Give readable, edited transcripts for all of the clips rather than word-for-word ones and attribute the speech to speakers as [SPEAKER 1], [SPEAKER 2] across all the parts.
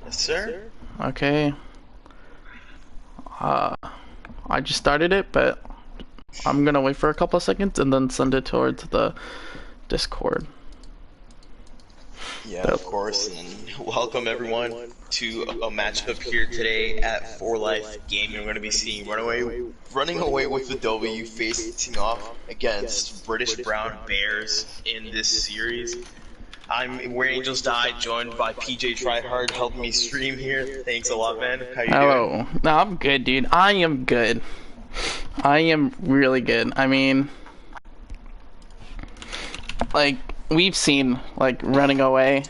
[SPEAKER 1] Yes, sir.
[SPEAKER 2] Okay. Uh, I just started it, but I'm gonna wait for a couple of seconds and then send it towards the Discord.
[SPEAKER 1] Yeah,
[SPEAKER 2] But
[SPEAKER 1] of course. And welcome everyone to a matchup here today at For Life Gaming. We're going to be seeing running away with the W facing off against British Brown Bears in this series. I'm Where Angels Die, joined by PJ Tryhard, helping me stream here. Thanks a lot, man. How you doing?
[SPEAKER 2] hello. No, I'm good, dude. I am good. I am really good. I mean, like we've seen like running away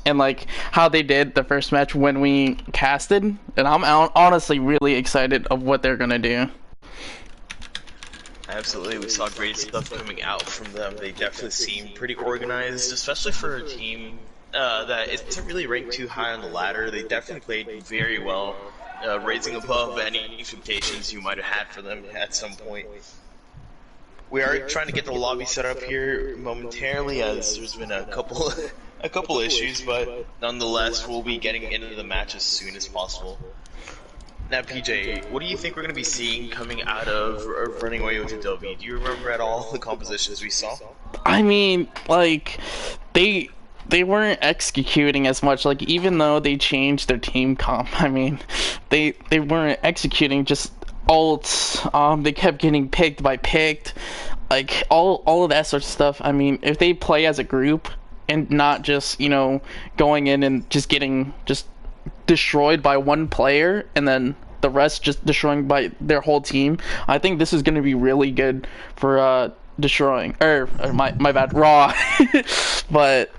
[SPEAKER 2] and like how they did the first match when we casted, and I'm honestly really excited of what they're gonna do.
[SPEAKER 1] Absolutely, we saw great stuff coming out from them. They definitely seem pretty organized, especially for a team that isn't really ranked too high on the ladder. They definitely played very well, raising above any expectations you might have had for them at some point. We are trying to get the lobby set up here momentarily, as there's been a couple a couple issues, but nonetheless, we'll be getting into the match as soon as possible. Now, PJ, what do you think we're going to be seeing coming out of running away with Adobe? Do you remember at all the compositions we saw?
[SPEAKER 2] I mean, like they weren't executing as much. Like even though they changed their team comp, I mean, they weren't executing just ults. They kept getting picked by picked, like all of that sort of stuff. I mean, if they play as a group and not just going in and just getting just destroyed by one player and then the rest just destroying by their whole team, I think this is going to be really good for destroying or my bad, raw. But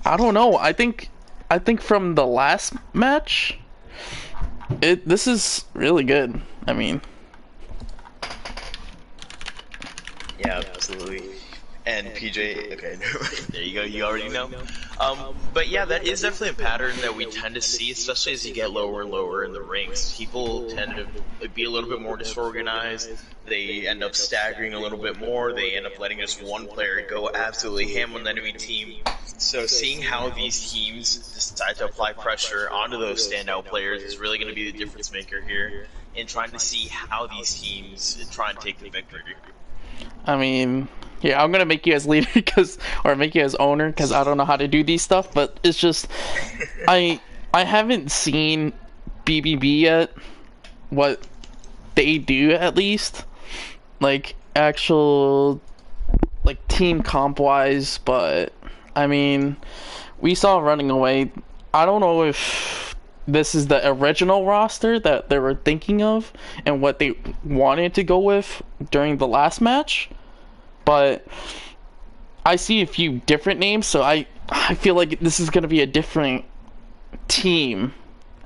[SPEAKER 2] I don't know. I think from the last match, this is really good. I mean,
[SPEAKER 1] Yeah, absolutely. And PJ, okay, there you go, you already know. But yeah, that is definitely a pattern that we tend to see, especially as you get lower and lower in the ranks. People tend to be a little bit more disorganized, they end up staggering a little bit more, they end up letting just one player go absolutely ham on the enemy team. So seeing how these teams decide to apply pressure onto those standout players is really going to be the difference maker here, in trying to see how these teams try and take the victory.
[SPEAKER 2] I mean, yeah, I'm gonna make you as leader or make you as owner because I don't know how to do these stuff. But it's just, I haven't seen BBB yet. What they do at least, like actual, like team comp wise. But I mean, we saw running away. I don't know if this is the original roster that they were thinking of and what they wanted to go with during the last match, but I see a few different names, so I feel like this is going to be a different team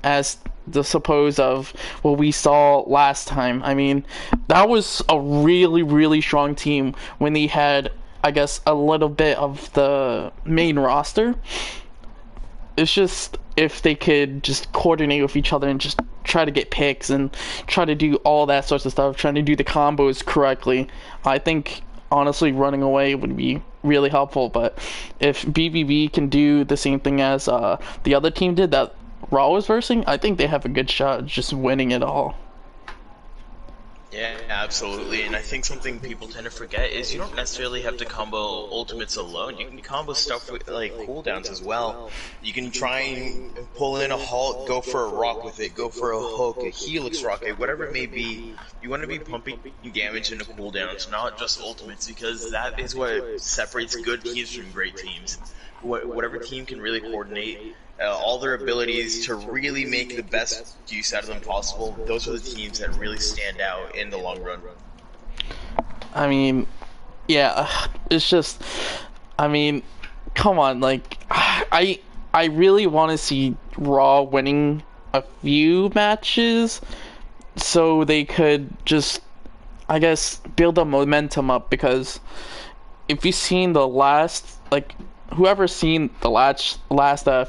[SPEAKER 2] as the suppose of what we saw last time. I mean, that was a really strong team when they had, I guess, a little bit of the main roster. It's just if they could just coordinate with each other and just try to get picks and try to do all that sorts of stuff, trying to do the combos correctly, I think honestly running away would be really helpful. But if BBB can do the same thing as the other team did that Raw was versing, I think they have a good shot at just winning it all.
[SPEAKER 1] Yeah, absolutely, and I think something people tend to forget is you don't necessarily have to combo ultimates alone. You can combo stuff with like cooldowns as well. You can try and pull in a halt, go for a rock with it, go for a hook, a helix rocket, whatever it may be. You want to be pumping damage into cooldowns, not just ultimates, because that is what separates good teams from great teams. Whatever team can really coordinate all their abilities to really make the best use out of them possible, those are the teams that really stand out in the long run.
[SPEAKER 2] I mean, yeah, it's just, I mean, come on, like, I really want to see Raw winning a few matches so they could just, I guess, build the momentum up, because if you've seen the last, like, whoever's seen the last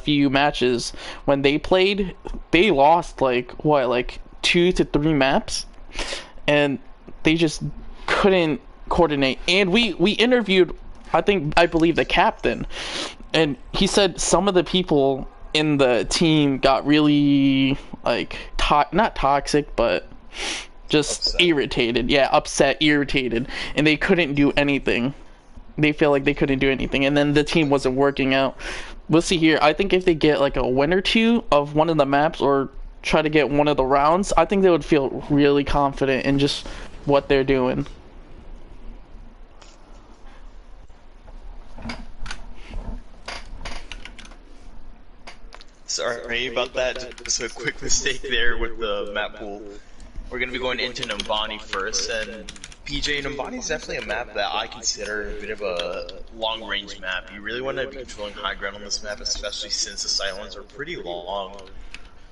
[SPEAKER 2] few matches when they played, they lost like what, like 2 to 3 maps, and they just couldn't coordinate. And we interviewed, I believe the captain, and he said some of the people in the team got really like not toxic, but just
[SPEAKER 1] Upset.
[SPEAKER 2] irritated. Yeah, upset, irritated, and they couldn't do anything. They feel like they couldn't do anything, and then the team wasn't working out. We'll see here. I think if they get like a win or two of one of the maps or try to get one of the rounds, I think they would feel really confident in just what they're doing.
[SPEAKER 1] Sorry about that. Just a quick mistake there with the map pool. We're going to be going into Numbani first, and PJ, Numbani is definitely a map that I consider a bit of a long-range map. You really want to be controlling high ground on this map, especially since the sightlines are pretty long.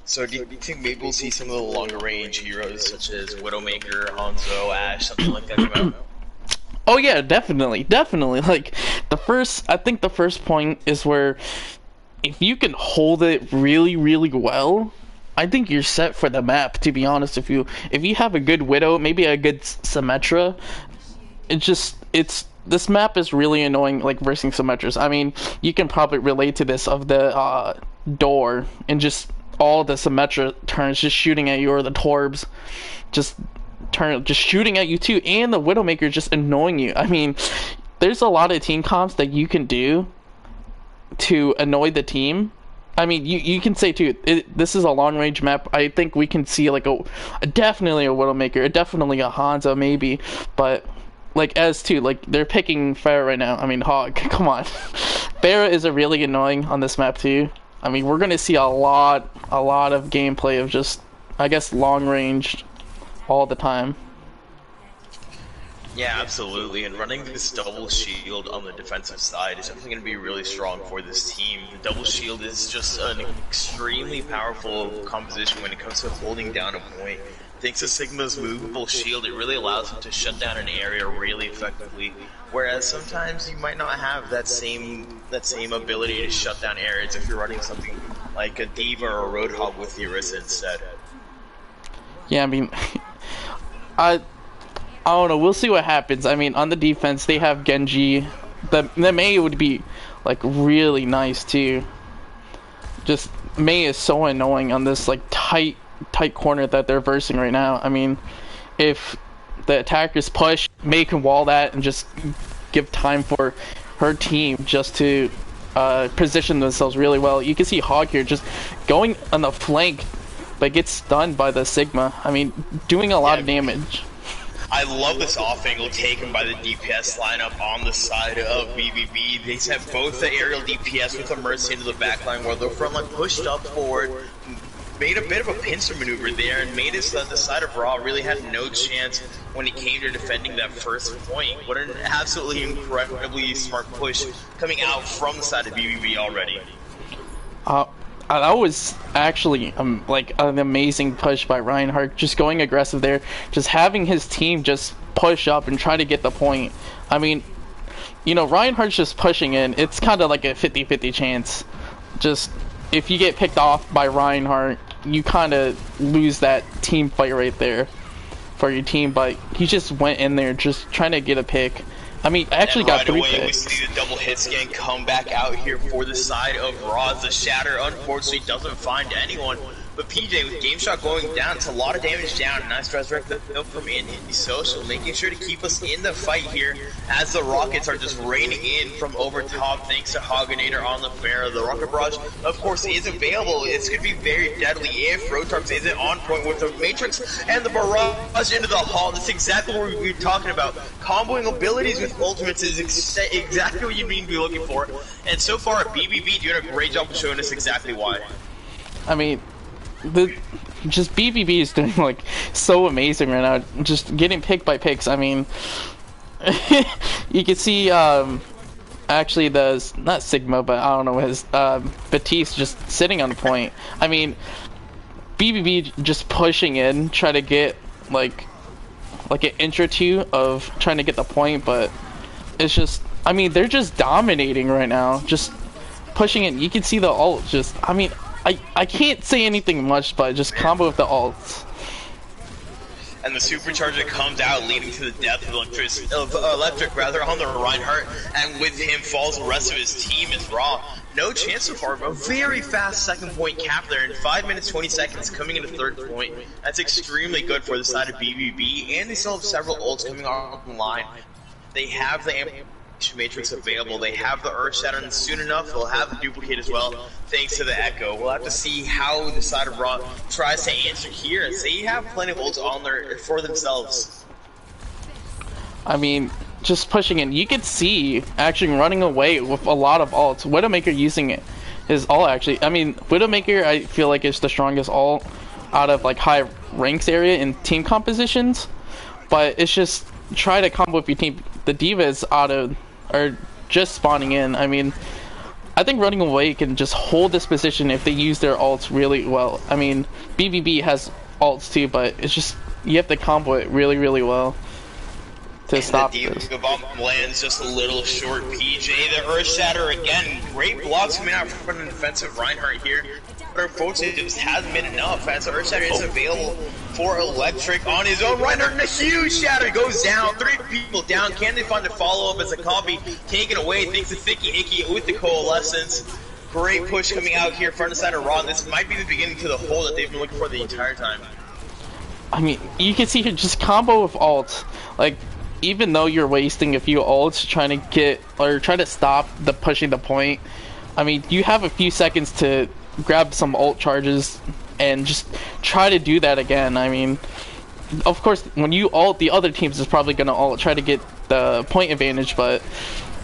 [SPEAKER 1] So do you think maybe we'll see some of the longer-range heroes, such as Widowmaker, Hanzo, Ashe, something like that come out?
[SPEAKER 2] Oh yeah, definitely. Like I think the first point is where if you can hold it really, really well, I think you're set for the map, to be honest. If you have a good Widow, maybe a good Symmetra, this map is really annoying, like versing Symmetras. I mean, you can probably relate to this of the door and just all the Symmetra turns just shooting at you, or the Torbs just shooting at you too, and the Widowmaker just annoying you. I mean, there's a lot of team comps that you can do to annoy the team. I mean, you can say too, this is a long range map. I think we can see like definitely a Widowmaker, definitely a Hanzo maybe, but like as too, like they're picking Pharah right now. I mean, Hog, come on. Pharah is a really annoying on this map too. I mean, we're gonna see a lot of gameplay of just, I guess, long range all the time.
[SPEAKER 1] Yeah, absolutely, and running this double shield on the defensive side is definitely going to be really strong for this team. The double shield is just an extremely powerful composition when it comes to holding down a point. Thanks to Sigma's movable shield, it really allows him to shut down an area really effectively, whereas sometimes you might not have that same ability to shut down areas if you're running something like a Diva or a Roadhog with the Orisa instead.
[SPEAKER 2] Yeah, I mean, I don't know. We'll see what happens. I mean, on the defense, they have Genji. The Mei would be like really nice too. Just Mei is so annoying on this like tight corner that they're versing right now. I mean, if the attackers push, Mei can wall that and just give time for her team just to position themselves really well. You can see Hog here just going on the flank, but gets stunned by the Sigma. I mean, doing a lot of damage.
[SPEAKER 1] I love this off angle taken by the DPS lineup on the side of BBB. They have both the aerial DPS with a Mercy into the backline, where the front line pushed up forward, made a bit of a pincer maneuver there, and made it so that the side of RAW really had no chance when it came to defending that first point. What an absolutely incredibly smart push coming out from the side of BBB already.
[SPEAKER 2] That was actually like an amazing push by Reinhardt, just going aggressive there, just having his team just push up and try to get the point. I mean, you know, Reinhardt's just pushing in. It's kind of like a 50-50 chance. Just if you get picked off by Reinhardt, you kind of lose that team fight right there for your team, but he just went in there just trying to get a pick. I mean, I actually got 3 picks.
[SPEAKER 1] We see the double hit scan come back out here for the side of RAW. The Shatter unfortunately doesn't find anyone, but PJ with Game Shot going down, it's a lot of damage down. Nice resurrect though from Indie Social, making sure to keep us in the fight here as the Rockets are just raining in from over top thanks to Hoganator on the Pharah. The Rocket Barrage, of course, is available. It's going to be very deadly if Rotarx isn't on point with the Matrix and the Barrage into the Hall. That's exactly what we were talking about. Comboing abilities with ultimates is exactly what you need to be looking for. And so far, BBB doing a great job of showing us exactly why.
[SPEAKER 2] I mean, just BBB is doing like so amazing right now, just getting pick by picks. I mean, you can see actually the not Sigma, but I don't know his Batiste just sitting on the point. I mean, BBB just pushing in, try to get like an inch or two of trying to get the point, but it's just, I mean, they're just dominating right now, just pushing in. You can see the ult just, I mean, I can't say anything much, but just combo with the ults.
[SPEAKER 1] And the supercharger comes out, leading to the death of electric on the Reinhardt, and with him falls the rest of his team as RAW. no chance so far. A very fast second point cap there in 5 minutes 20 seconds coming into third point. That's extremely good for the side of BBB, and they still have several ults coming online. They have the ammunition matrix available. They have the Earth Shatter, and soon enough they'll have the duplicate as well, thanks to the Echo. We'll have to see how the side of Raw tries to answer here, as they have plenty of ults on there for themselves.
[SPEAKER 2] I mean, just pushing in. You could see actually running away with a lot of ults. Widowmaker using it, his ult actually. I mean, Widowmaker I feel like is the strongest ult out of like high ranks area in team compositions, but it's just try to combo with your team. The divas are just spawning in. I mean, I think running away can just hold this position if they use their ults really well. I mean, BBB has ults too, but it's just you have to combo it really, really well to stop this.
[SPEAKER 1] The bomb lands just a little short. PJ, the Earth Shatter again. Great blocks coming out from the defensive Reinhardt here. But unfortunately, it just hasn't been enough as the Earth Shatter is available for Electric on his own. Reinhardt and a huge shatter goes down. 3 people down. Can they find a follow-up as a copy taken away? Thanks to Thicky Icky with the Coalescence. Great push coming out here front and side of Raw. This might be the beginning to the hole that they've been looking for the entire time.
[SPEAKER 2] I mean, you can see here just combo with ults. Like, even though you're wasting a few ults trying to get or try to stop the pushing the point, I mean, you have a few seconds to grab some ult charges and just try to do that again. I mean, of course, when you ult, the other teams is probably gonna ult try to get the point advantage, but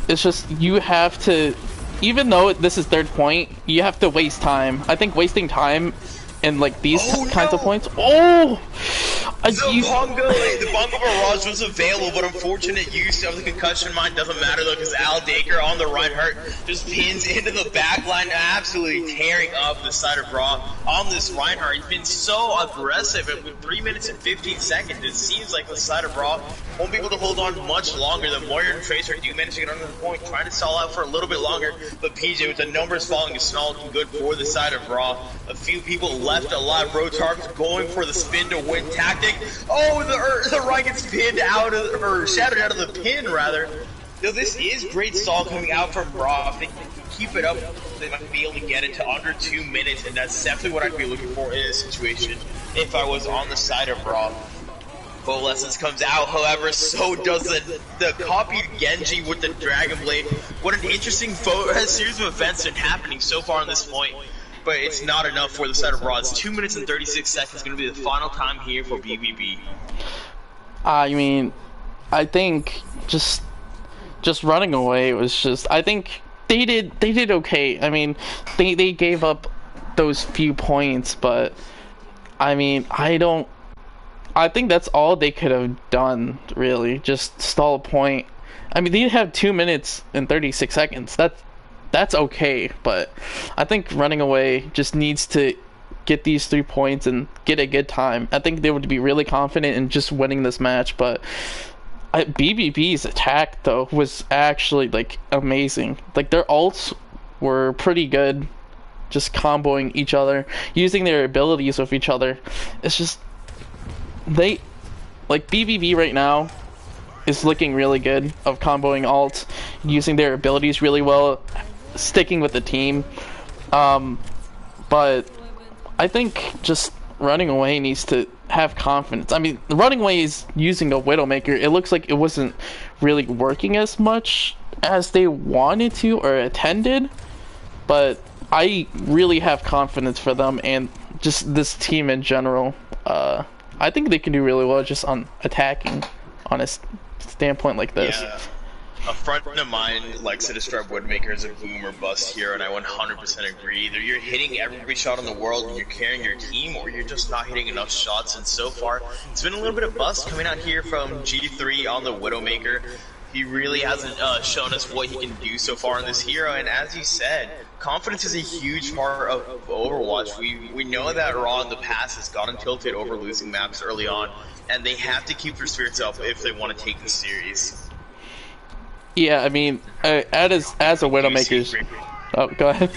[SPEAKER 2] it's just you have to, even though this is third point, you have to waste time. I think wasting time in like these kinds of points. Oh,
[SPEAKER 1] the Bongo Barrage was available, but unfortunate use of the concussion mine doesn't matter though, because Al Daker on the Reinhardt just pins into the back line, absolutely tearing up the side of Raw on this Reinhardt. He's been so aggressive with 3 minutes and 15 seconds. It seems like the side of Raw won't be able to hold on much longer. The Moyer and Tracer do manage to get under the point, trying to stall out for a little bit longer, but PJ with the numbers falling is not looking good for the side of Raw. A few people left alive. Rotark's going for the spin to win tactic. Oh, the Ryan gets pinned out of, or shattered out of the pin rather. Though this is great stall coming out from Raw. If they can keep it up, they might be able to get it to under 2 minutes, and that's definitely what I'd be looking for in this situation if I was on the side of Raw. Coalescence comes out, however, so does the copied Genji with the Dragon Blade. What an interesting series of events are happening so far on this point. But it's not enough for the side of Raw. It's 2 minutes and 36 seconds. Going to be the final time here for BBB.
[SPEAKER 2] I mean, I think just running away was just. I think they did okay. I mean, they gave up those few points, but I mean, I think that's all they could have done. Really, just stall a point. I mean, they have 2 minutes and 36 seconds. That's okay, but I think running away just needs to get these 3 points and get a good time. I think they would be really confident in just winning this match, but BBB's attack though was actually like amazing. Like their ults were pretty good, just comboing each other, using their abilities with each other. It's just like BBB right now is looking really good of comboing ults, using their abilities really well, sticking with the team, but I think just running away needs to have confidence. I mean, running away is using a Widowmaker. It looks like it wasn't really working as much as they wanted to or intended, but I really have confidence for them and just this team in general. I think they can do really well just on attacking on a standpoint like this.
[SPEAKER 1] Yeah. A friend of mine likes to describe Widowmaker as a boom or bust hero, and I 100% agree. Either you're hitting every shot in the world and you're carrying your team, or you're just not hitting enough shots, and so far, it's been a little bit of bust coming out here from G3 on the Widowmaker. He really hasn't shown us what he can do so far in this hero, and as you said, confidence is a huge part of Overwatch. We know that Raw in the past has gotten tilted over losing maps early on, and they have to keep their spirits up if they want to take the series.
[SPEAKER 2] Yeah, I mean, as a Widowmaker's... Oh, go ahead.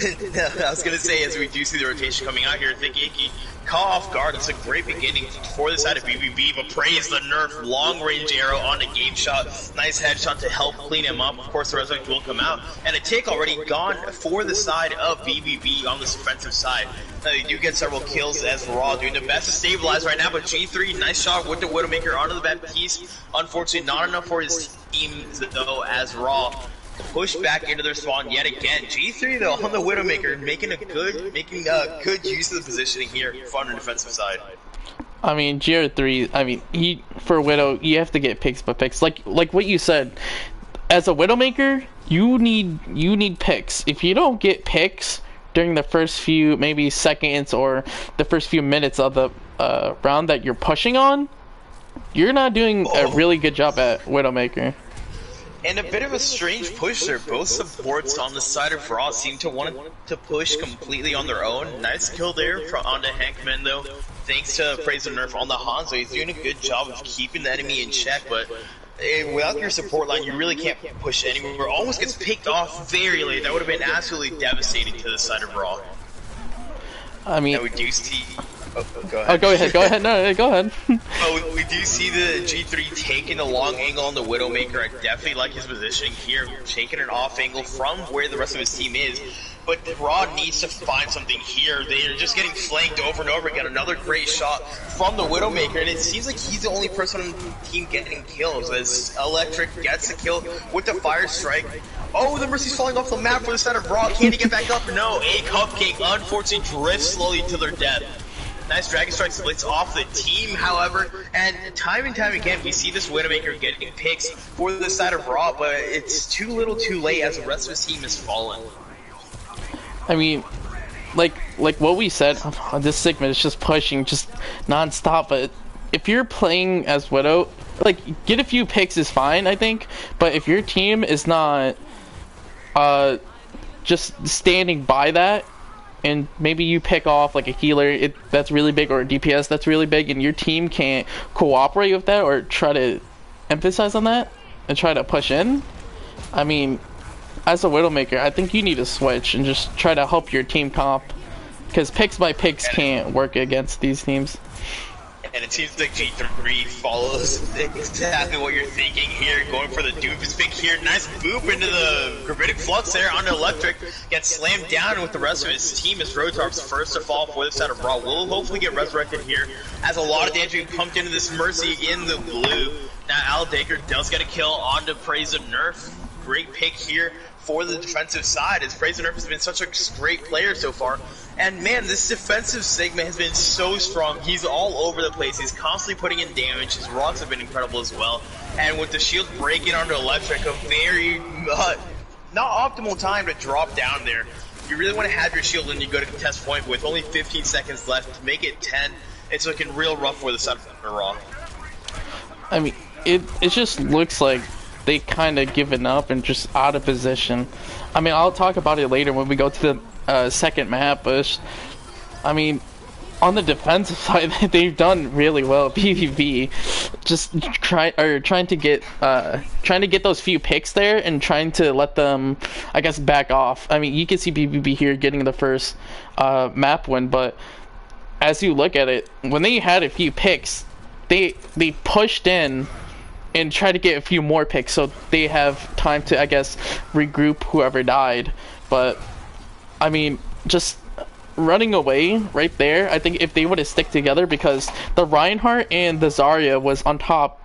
[SPEAKER 1] I was gonna say, as we do see the rotation coming out here, Thick Icky caught off guard. It's a great beginning for the side of BBB, but praise the nerf long range arrow on a game shot. Nice headshot to help clean him up. Of course, the resurrect will come out, and a tick already gone for the side of BBB on the defensive side. They do get several kills as RAWW doing the best to stabilize right now, but G3, nice shot with the Widowmaker onto the Baptiste. Unfortunately, not enough for his team though, as RAWW push back into their spawn yet again. G3 though on the Widowmaker making good use of the positioning here on the defensive side.
[SPEAKER 2] I mean, GR3. I mean, for Widow, you have to get picks by picks. Like what you said, as a Widowmaker, you need picks. If you don't get picks during the first few maybe seconds or the first few minutes of the round that you're pushing on, you're not doing a really good job at Widowmaker.
[SPEAKER 1] And a bit of a strange push there. Both supports on the side of RAWW seem to want to push completely on their own. Nice kill there onto Hankman though. Thanks to Praise the Nerf on the Hanzo. He's doing a good job of keeping the enemy in check, but without your support line, you really can't push anywhere. Almost gets picked off very late. That would have been absolutely devastating to the side of RAWW.
[SPEAKER 2] I mean,
[SPEAKER 1] we do see. Go ahead.
[SPEAKER 2] Oh, go ahead. No, go ahead.
[SPEAKER 1] We do see the G3 taking the long angle on the Widowmaker. I definitely like his positioning here, taking an off angle from where the rest of his team is. But RAWW needs to find something here. They're just getting flanked over and over again. Another great shot from the Widowmaker, and it seems like he's the only person on the team getting kills, as Electric gets the kill with the Fire Strike. Oh, the Mercy's falling off the map for the side of RAWW. Can he get back up? No, a Cupcake unfortunately drifts slowly to their death. Nice Dragon Strike splits off the team, however, and time again, we see this Widowmaker getting picks for the side of RAWW, but it's too little too late as the rest of his team has fallen.
[SPEAKER 2] I mean, like what we said, this segment is just pushing, just non-stop, but if you're playing as Widow, like, get a few picks is fine, I think, but if your team is not just standing by that, and maybe you pick off like a healer that's really big, or a DPS that's really big, and your team can't cooperate with that or try to emphasize on that and try to push in, I mean, as a Widowmaker, I think you need to switch and just try to help your team comp, because picks by picks can't work against these teams.
[SPEAKER 1] And it seems like G3 follows exactly what you're thinking here, going for the Doofus pick here. Nice boop into the Gravitic Flux there on Electric. Gets slammed down with the rest of his team as Rotarp's first to fall for this side of RAWW. Will hopefully get resurrected here, as a lot of damage being pumped into this Mercy in the blue. Now Al Daker does get a kill onto Praise the Nerf. Great pick here for the defensive side, as Praise the Nerf has been such a great player so far. And man, this defensive segment has been so strong. He's all over the place. He's constantly putting in damage. His rocks have been incredible as well. And with the shield breaking onto Electric, a very not optimal time to drop down there. You really want to have your shield when you go to contest point with only 15 seconds left to make it 10. It's looking real rough for the side of RAWW. I mean,
[SPEAKER 2] it just looks like they kind of given up and just out of position. I mean, I'll talk about it later when we go to the second map, but I mean, on the defensive side, they've done really well. BBB just trying to get those few picks there and trying to let them, I guess, back off. I mean, you can see BBB here getting the first map win, but as you look at it, when they had a few picks, they pushed in and try to get a few more picks so they have time to, I guess, regroup whoever died. But I mean, just running away right there, I think if they would have stick together, because the Reinhardt and the Zarya was on top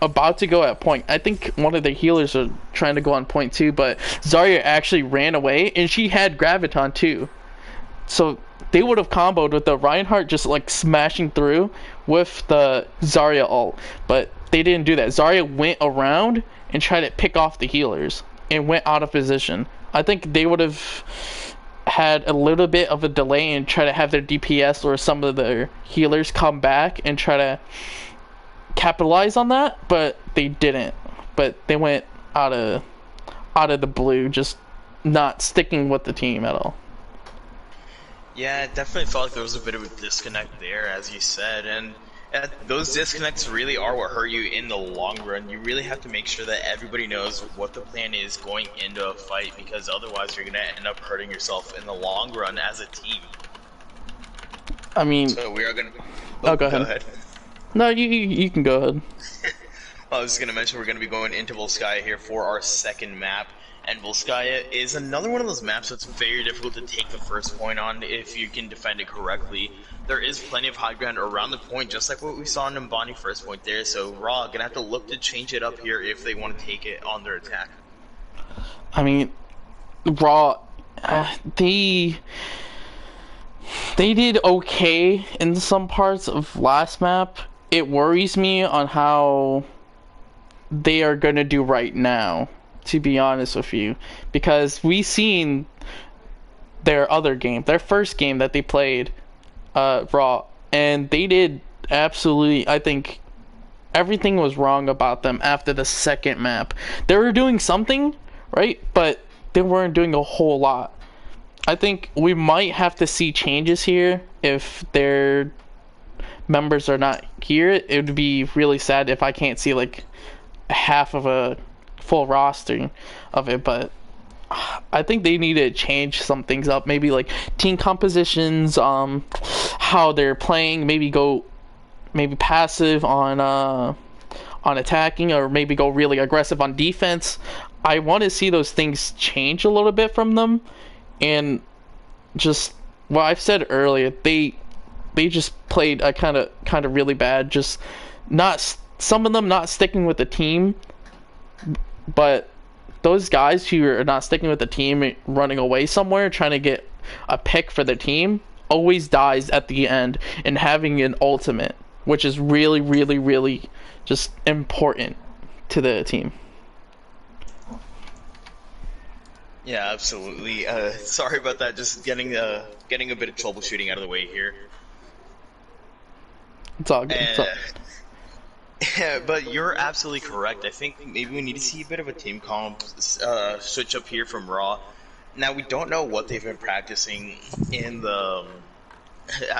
[SPEAKER 2] about to go at point. I think one of the healers are trying to go on point too, but Zarya actually ran away, and she had Graviton too. So they would have comboed with the Reinhardt just like smashing through with the Zarya ult, but they didn't do that. Zarya went around and tried to pick off the healers and went out of position. I think they would have had a little bit of a delay and try to have their DPS or some of their healers come back and try to capitalize on that, but they didn't. But they went out of the blue, just not sticking with the team at all.
[SPEAKER 1] Yeah, it definitely felt like there was a bit of a disconnect there, as you said, and Those disconnects really are what hurt you in the long run. You really have to make sure that everybody knows what the plan is going into a fight, because otherwise you're going to end up hurting yourself in the long run as a team.
[SPEAKER 2] I mean,
[SPEAKER 1] so we are going to...
[SPEAKER 2] Oh, go ahead. No, you can go ahead.
[SPEAKER 1] I was just going to mention we're going to be going into Volskaya here for our second map. And Volskaya is another one of those maps that's very difficult to take the first point on if you can defend it correctly. There is plenty of high ground around the point, just like what we saw in Mbani first point there, so RAW gonna have to look to change it up here if they want to take it on their attack.
[SPEAKER 2] I mean, RAW, they did okay in some parts of last map. It worries me on how they are gonna do right now, to be honest with you, because we seen their other game, their first game that they played, RAW, and they did absolutely, I think everything was wrong about them after the second map. They were doing something, right, but they weren't doing a whole lot. I think we might have to see changes here if their members are not here. It would be really sad if I can't see like half of a full roster of it, but I think they need to change some things up. Maybe like team compositions, how they're playing. Maybe go passive on attacking, or maybe go really aggressive on defense. I want to see those things change a little bit from them, and just what I've said earlier, they just played a kind of really bad. Just not some of them not sticking with the team, but those guys who are not sticking with the team, running away somewhere, trying to get a pick for their team, always dies at the end in having an ultimate, which is really, really, really just important to the team.
[SPEAKER 1] Yeah, absolutely. Sorry about that. Just getting a bit of troubleshooting out of the way here.
[SPEAKER 2] It's all good.
[SPEAKER 1] Yeah, but you're absolutely correct. I think maybe we need to see a bit of a team comp switch up here from RAW. Now, we don't know what they've been practicing in the...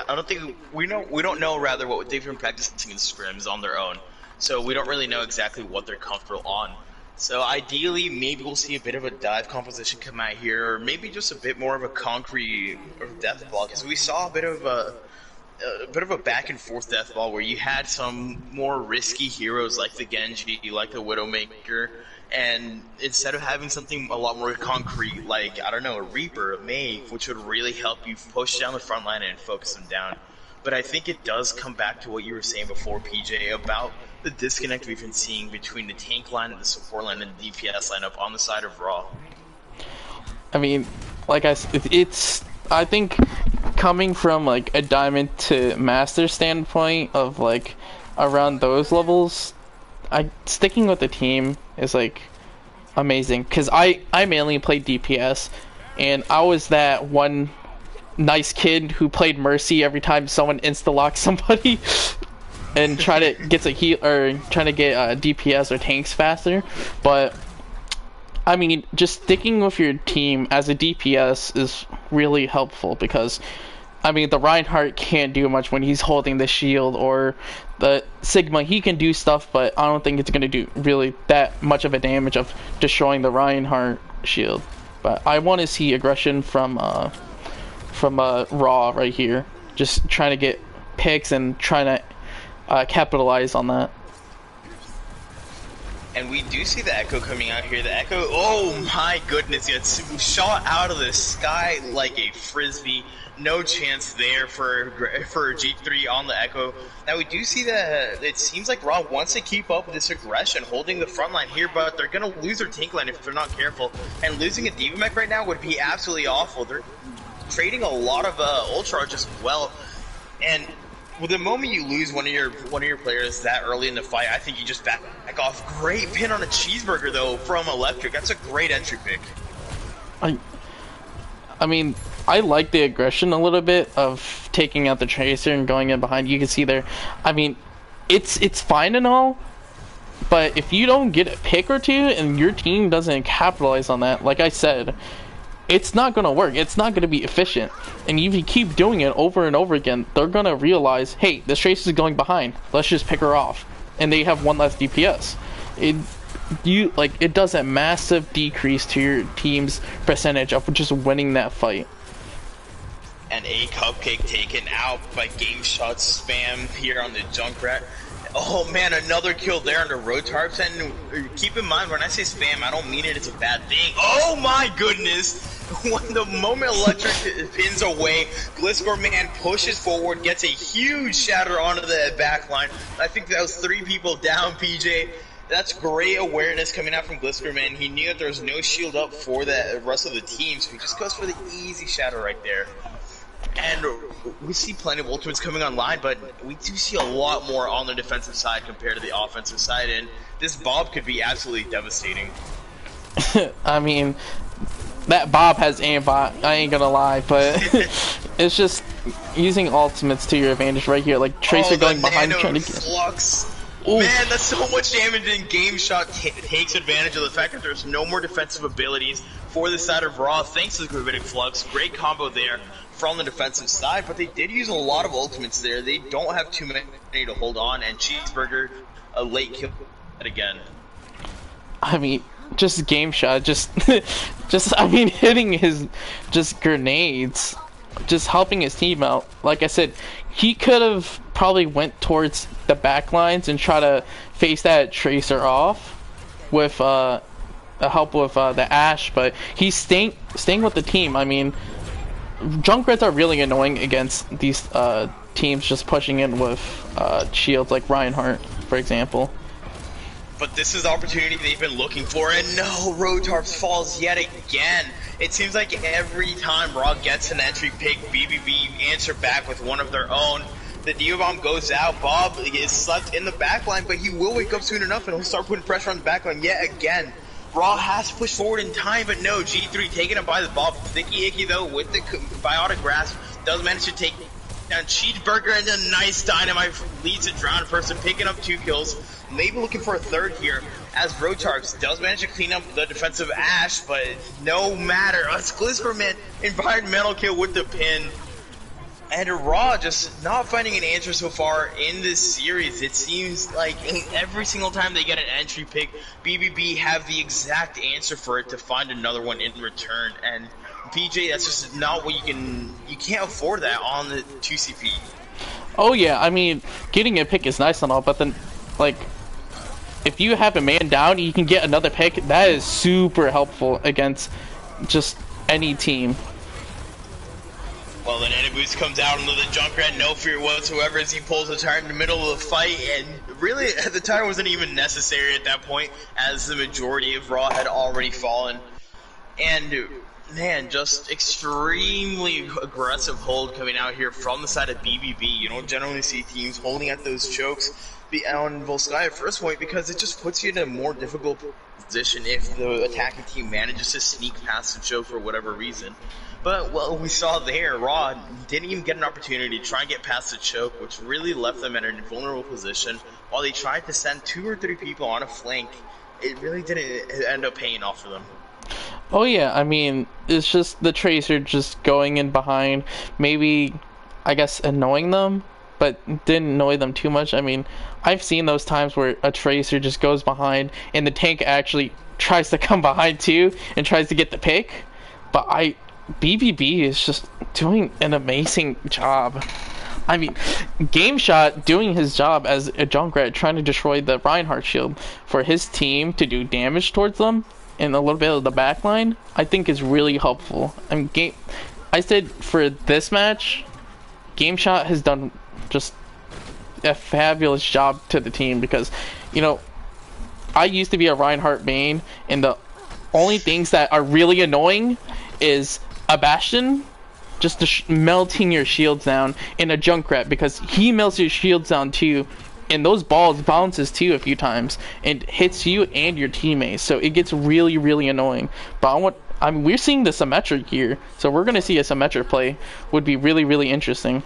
[SPEAKER 1] I don't think... We don't know, rather, what they've been practicing in scrims on their own. So we don't really know exactly what they're comfortable on. So ideally, maybe we'll see a bit of a dive composition come out here, or maybe just a bit more of a concrete death block, because we saw a bit of a back and forth death ball where you had some more risky heroes like the Genji, like the Widowmaker, and instead of having something a lot more concrete like, I don't know, a Reaper, a Mave, which would really help you push down the front line and focus them down. But I think it does come back to what you were saying before, PJ, about the disconnect we've been seeing between the tank line and the support line and the DPS lineup on the side of RAW.
[SPEAKER 2] I mean, like I said, it's... I think coming from like a diamond to master standpoint of like around those levels, sticking with the team is like amazing, because I mainly played DPS, and I was that one nice kid who played Mercy every time someone insta-locked somebody and try to get a heal, or trying to get DPS or tanks faster. But I mean, just sticking with your team as a DPS is really helpful, because I mean, the Reinhardt can't do much when he's holding the shield, or the Sigma, he can do stuff, but I don't think it's going to do really that much of a damage of destroying the Reinhardt shield. But I want to see aggression from RAW right here, just trying to get picks and trying to capitalize on that.
[SPEAKER 1] And we do see the Echo coming out here. The Echo, oh my goodness, it's shot out of the sky like a frisbee. No chance there for G3 on the Echo. Now we do see that it seems like RAW wants to keep up with this aggression, holding the front line here, but they're going to lose their tank line if they're not careful. And losing a D.Va mech right now would be absolutely awful. They're trading a lot of ult charge as well. And well, the moment you lose one of your players that early in the fight, I think you just back off. Great pin on a cheeseburger though from Electric. That's a great entry pick.
[SPEAKER 2] I mean, I like the aggression a little bit of taking out the Tracer and going in behind. You can see there. I mean, it's fine and all, but if you don't get a pick or two and your team doesn't capitalize on that, like I said, it's not going to work. It's not going to be efficient. And if you keep doing it over and over again, they're going to realize, hey, this Tracer is going behind. Let's just pick her off. And they have one less DPS. It does a massive decrease to your team's percentage of just winning that fight.
[SPEAKER 1] And a cupcake taken out by game shot spam here on the Junkrat. Oh man, another kill there under Rotarps. And keep in mind, when I say spam, I don't mean it as a bad thing. Oh my goodness! When the moment Electric pins away, Gliscor Man pushes forward, gets a huge shatter onto the back line. I think that was 3 people down, PJ. That's great awareness coming out from Gliscor Man. He knew that there was no shield up for the rest of the team, so he just goes for the easy shatter right there. And we see plenty of ultimates coming online, but we do see a lot more on the defensive side compared to the offensive side, and this Bob could be absolutely devastating.
[SPEAKER 2] I mean, that Bob has aimbot, I ain't gonna lie, but it's just using ultimates to your advantage right here, like Tracer going behind trying to get...
[SPEAKER 1] Flux. Man, that's so much damage, and Game Shot takes advantage of the fact that there's no more defensive abilities for the side of Raw, thanks to the Gravitic Flux. Great combo there from the defensive side, but they did use a lot of ultimates there. They don't have too many to hold on, and Cheeseburger, a late kill again.
[SPEAKER 2] I mean, just Game Shot, I mean, hitting his, just grenades, just helping his team out. Like I said, he could have probably went towards the back lines and try to face that Tracer off with the help with the Ashe, but he's staying with the team. I mean, Junkrats are really annoying against these teams just pushing in with shields like Reinhardt, for example.
[SPEAKER 1] But this is the opportunity they've been looking for, and no, Rotarps falls yet again. It seems like every time Raw gets an entry pick, BBB answer back with one of their own. The Diva Bomb goes out, Bob is slept in the backline, but he will wake up soon enough and he'll start putting pressure on the backline yet again. Raw has to push forward in time, but no, G3 taking him by the Bob. Sticky Icky though, with the biotic grasp, does manage to take down Cheeseburger, and a nice dynamite leads a drowned person, picking up 2 kills. Maybe looking for a third here, as Rotarps does manage to clean up the defensive Ashe, but no matter. It's Gliscor Man, environmental kill with the pin. And Raw just not finding an answer so far in this series. It seems like every single time they get an entry pick, BBB have the exact answer for it to find another one in return. And PJ, that's just not what you can't afford that on the 2CP.
[SPEAKER 2] Oh yeah, I mean, getting a pick is nice and all, but then, like, if you have a man down, you can get another pick. That is super helpful against just any team.
[SPEAKER 1] Well, then Boost comes out into the Junkrat, no fear whatsoever as he pulls the tire in the middle of the fight, and really, the tire wasn't even necessary at that point, as the majority of Raw had already fallen. And, man, just extremely aggressive hold coming out here from the side of BBB. You don't generally see teams holding at those chokes on Volskaya at first point, because it just puts you in a more difficult position if the attacking team manages to sneak past the choke for whatever reason. But what we saw there, Raw didn't even get an opportunity to try and get past the choke, which really left them in a vulnerable position. While they tried to send 2 or 3 people on a flank, it really didn't end up paying off for them.
[SPEAKER 2] Oh yeah, I mean, it's just the Tracer just going in behind, maybe, I guess, annoying them, but didn't annoy them too much. I mean, I've seen those times where a Tracer just goes behind and the tank actually tries to come behind too and tries to get the pick, but BBB is just doing an amazing job. I mean, Game Shot doing his job as a Junkrat, trying to destroy the Reinhardt shield for his team to do damage towards them and a little bit of the backline, I think is really helpful. I mean, I said for this match, Game Shot has done just a fabulous job to the team, because, you know, I used to be a Reinhardt main, and the only things that are really annoying is a Bastion just melting your shields down, in a Junkrat, because he melts your shields down too, and those balls bounces too a few times and hits you and your teammates, so it gets really, really annoying. But I mean, we're seeing the symmetric here, so we're gonna see a symmetric play. Would be really, really interesting.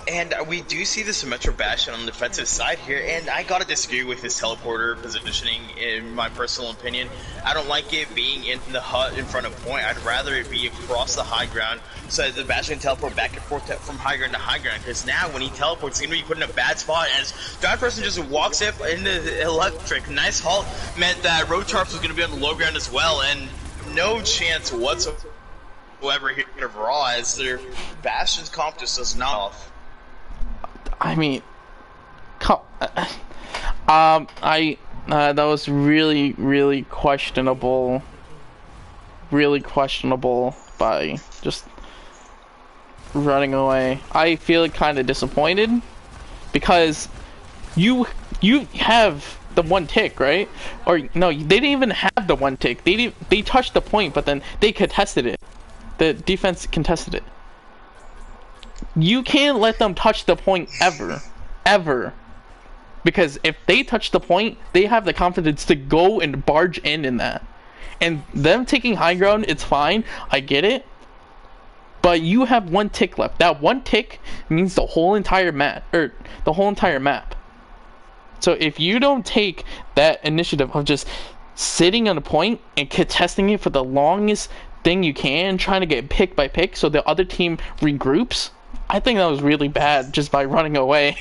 [SPEAKER 1] And we do see the Symmetra Bastion on the defensive side here, and I gotta disagree with his teleporter positioning in my personal opinion. I don't like it being in the hut in front of point. I'd rather it be across the high ground so that the Bastion can teleport back and forth from high ground to high ground, because now when he teleports, he's gonna be put in a bad spot, and that person just walks up into the electric. Nice halt meant that Rotarps was gonna be on the low ground as well, and no chance whatsoever here of Raw as their Bastion's comp just does not off.
[SPEAKER 2] I mean, that was really questionable. Really questionable by just running away. I feel kind of disappointed because you have the one tick, right? Or no, they didn't even have the one tick. They touched the point, but then they contested it. The defense contested it. You can't let them touch the point ever, because if they touch the point, they have the confidence to go and barge in that. And them taking high ground, it's fine, I get it, but you have one tick left. That one tick means the whole entire map, So if you don't take that initiative of just sitting on a point and contesting it for the longest thing you can, trying to get pick by pick so the other team regroups, I think that was really bad just by running away.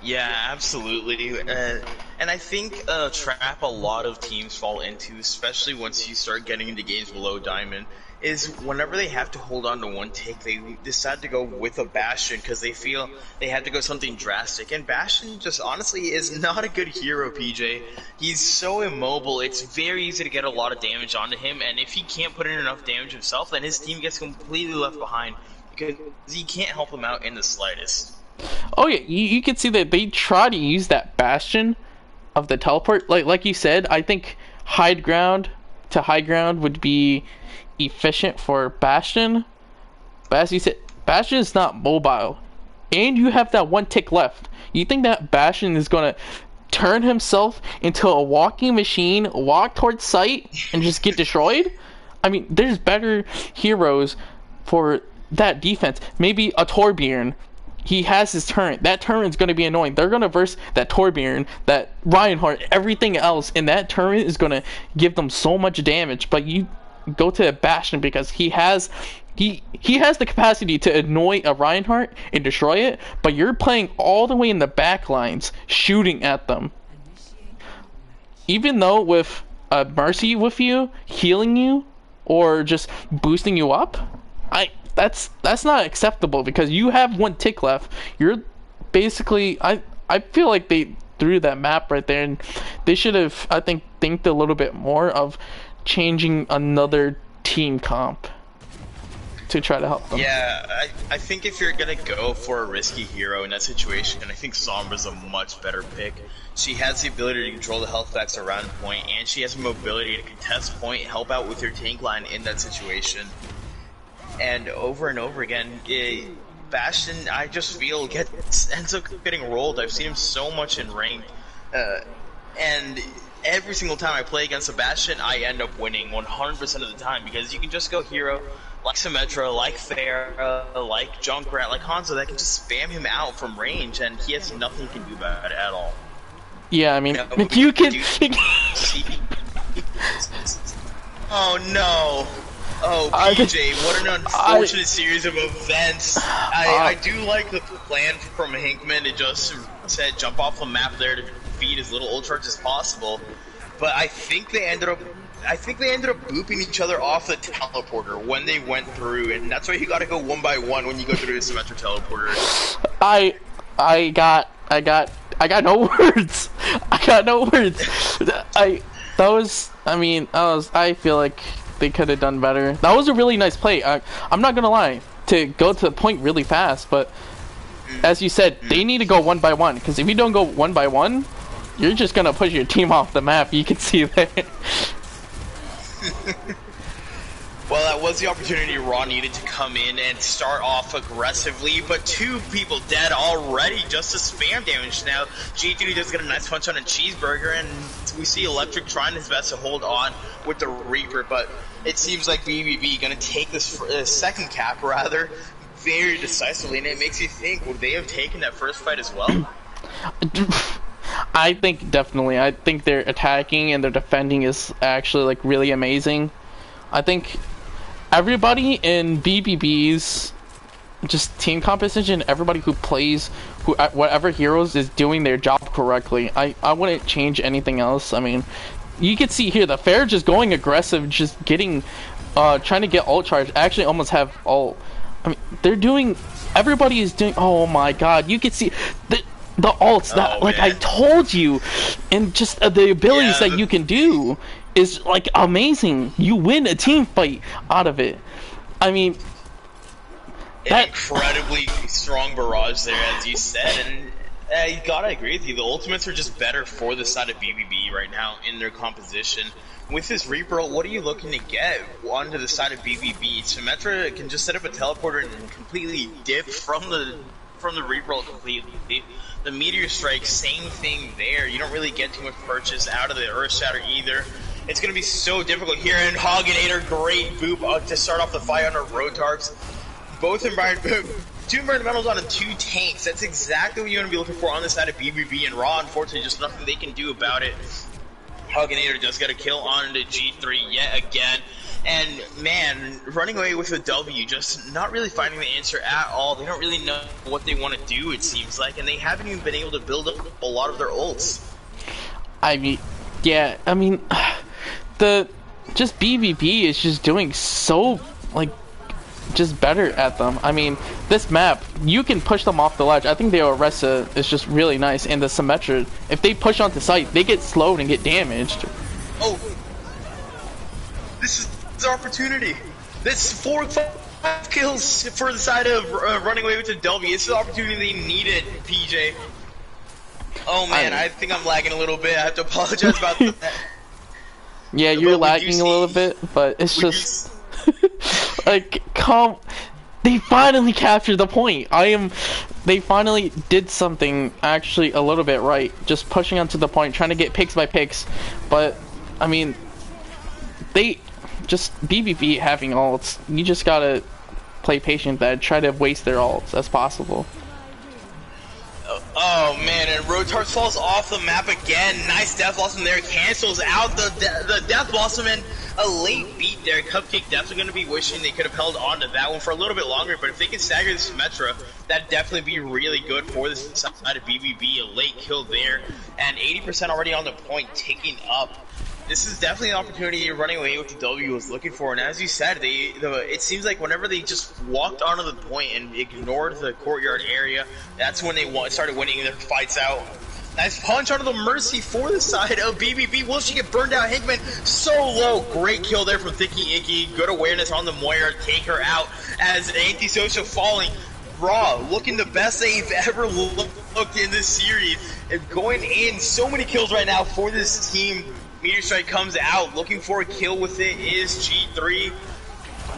[SPEAKER 1] Yeah, absolutely. And I think a trap a lot of teams fall into, especially once you start getting into games below Diamond, is whenever they have to hold on to one tick, they decide to go with a Bastion because they feel they have to go something drastic. And Bastion just honestly is not a good hero, PJ. He's so immobile, it's very easy to get a lot of damage onto him, and if he can't put in enough damage himself, then his team gets completely left behind because he can't help him out in the slightest.
[SPEAKER 2] Oh yeah, you can see that they try to use that Bastion of the teleport. Like you said, I think high ground to high ground would be efficient for Bastion. But as you said, Bastion is not mobile. And you have that one tick left. You think that Bastion is gonna turn himself into a walking machine, walk towards site, and just get destroyed? I mean, there's better heroes for that defense. Maybe a Torbjorn. He has his turret. That turret is going to be annoying. They're going to verse that Torbjorn, that Reinhardt, everything else, and that turret is going to give them so much damage. But you go to Bastion because he has the capacity to annoy a Reinhardt and destroy it, but you're playing all the way in the back lines, shooting at them. Even though with Mercy with you, healing you, or just boosting you up, that's not acceptable because you have one tick left. You're basically, I feel like they threw that map right there, and they should have, I think a little bit more of changing another team comp to try to help them.
[SPEAKER 1] Yeah, I think if you're gonna go for a risky hero in that situation, I think Sombra's a much better pick. She has the ability to control the health packs around point, and she has the mobility to contest point, help out with your tank line in that situation. And over again, Bastion, I just feel ends up getting rolled. I've seen him so much in ranked, and every single time I play against a Bastion, I end up winning 100% of the time because you can just go hero like Symmetra, like Pharah, like Junkrat, like Hanzo that can just spam him out from range, and he has nothing he can do about it at all.
[SPEAKER 2] Yeah, I mean, you can.
[SPEAKER 1] Oh no. Oh, PJ, what an unfortunate series of events. I do like the plan from Hinkman to just said jump off the map there to defeat as little ult charge as possible. But I think they ended up booping each other off the teleporter when they went through, and that's why you gotta go one by one when you go through the Symmetra teleporter.
[SPEAKER 2] I got no words. I got no words. I feel like they could have done better. That was a really nice play. I'm not gonna lie, to go to the point really fast, but as you said, they need to go one by one, because if you don't go one by one, you're just gonna push your team off the map. You can see that.
[SPEAKER 1] Well, that was the opportunity Raw needed to come in and start off aggressively, but two people dead already just to spam damage. Now, G2 does get a nice punch on a cheeseburger, and we see Electric trying his best to hold on with the Reaper, but it seems like BBB gonna take this second cap, rather, very decisively, and it makes you think, would they have taken that first fight as well?
[SPEAKER 2] I think definitely. I think their attacking and their defending is actually like really amazing. I think everybody in BBB's just team composition, everybody who plays, who whatever heroes is doing their job correctly. I wouldn't change anything else. I mean, you can see here the Fair just going aggressive, just getting, trying to get ult charge. Actually, almost have ult. I mean, they're doing. Everybody is doing. Oh my God! You can see the ults that, like I told you, and just the abilities that you can do is like amazing. You win a team fight out of it. I mean.
[SPEAKER 1] An incredibly strong barrage there, as you said, and you gotta agree with you. The ultimates are just better for the side of BBB right now in their composition. With this Reaper, what are you looking to get onto the side of BBB? Symmetra can just set up a teleporter and completely dip from the Reaper completely. The Meteor Strike, same thing there. You don't really get too much purchase out of the Earth Shatter either. It's gonna be so difficult here, and Hoganator, great boop to start off the fight under Rotarks. Both two environmentals on 2 tanks. That's exactly what you want to be looking for on the side of BBB, and Raw, unfortunately, just nothing they can do about it. Hoganator just got a kill on the G3 yet again. And, man, running away with a W, just not really finding the answer at all. They don't really know what they want to do, it seems like, and they haven't even been able to build up a lot of their ults.
[SPEAKER 2] I mean, yeah, I mean, just BBB is just doing so, like, just better at them. I mean, this map, you can push them off the ledge. I think the Oresa is just really nice, and the Symmetra, if they push onto site, they get slowed and get damaged.
[SPEAKER 1] Oh, this is our opportunity. This 4-5 kills for the side of running away with the W. This is the opportunity they needed, PJ. Oh man, I think I'm lagging a little bit. I have to apologize about that.
[SPEAKER 2] Yeah, you're lagging a little bit, but it's just... like, they finally captured the point. They finally did something actually a little bit right, just pushing onto the point, trying to get picks by picks. But I mean, they just BBB having ults. You just gotta play patient there, try to waste their ults as possible.
[SPEAKER 1] Oh man, and Rotar falls off the map again. Nice Death Blossom there, cancels out the Death Blossom, and a late beat there. Cupcake definitely going to be wishing they could have held on to that one for a little bit longer, but if they can stagger this Symmetra, that'd definitely be really good for the side of BBB. A late kill there, and 80% already on the point, ticking up. This is definitely an opportunity running away with the W was looking for, and as you said, it seems like whenever they just walked onto the point and ignored the courtyard area, that's when they started winning their fights out. Nice punch onto the Mercy for the side of BBB. Will she get burned out? Hickman so low. Great kill there from Thicky Icky. Good awareness on the Moira. Take her out as Antisocial falling. Raw looking the best they've ever looked in this series. And going in so many kills right now for this team. Meteor Strike comes out. Looking for a kill with it is G3.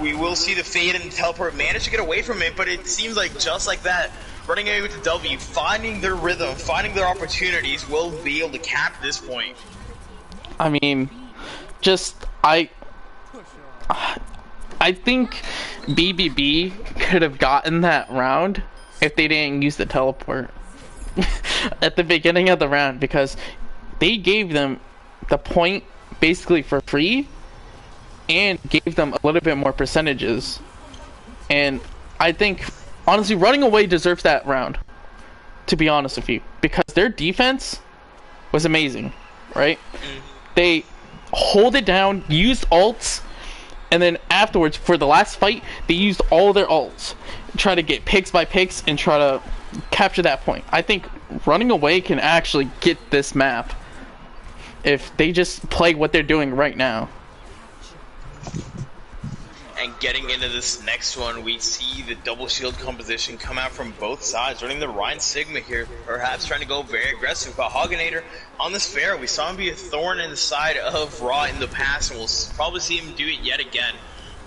[SPEAKER 1] We will see the Fade and the Teleport manage to get away from it, but it seems like just like that, running away with the W, finding their rhythm, finding their opportunities, will be able to cap this point.
[SPEAKER 2] I mean, just I think BBB could have gotten that round if they didn't use the teleport at the beginning of the round, because they gave them the point basically for free and gave them a little bit more percentages. And I think honestly running away deserves that round, to be honest with you, because their defense was amazing, right? They hold it down, used ults, and then afterwards for the last fight they used all their ults, try to get picks by picks and try to capture that point. I think running away can actually get this map if they just play what they're doing right now.
[SPEAKER 1] And getting into this next one, we see the double shield composition come out from both sides, running the Rhine Sigma here, perhaps trying to go very aggressive. But Hoganator on this Pharaoh, we saw him be a thorn in the side of Raw in the past, and we'll probably see him do it yet again.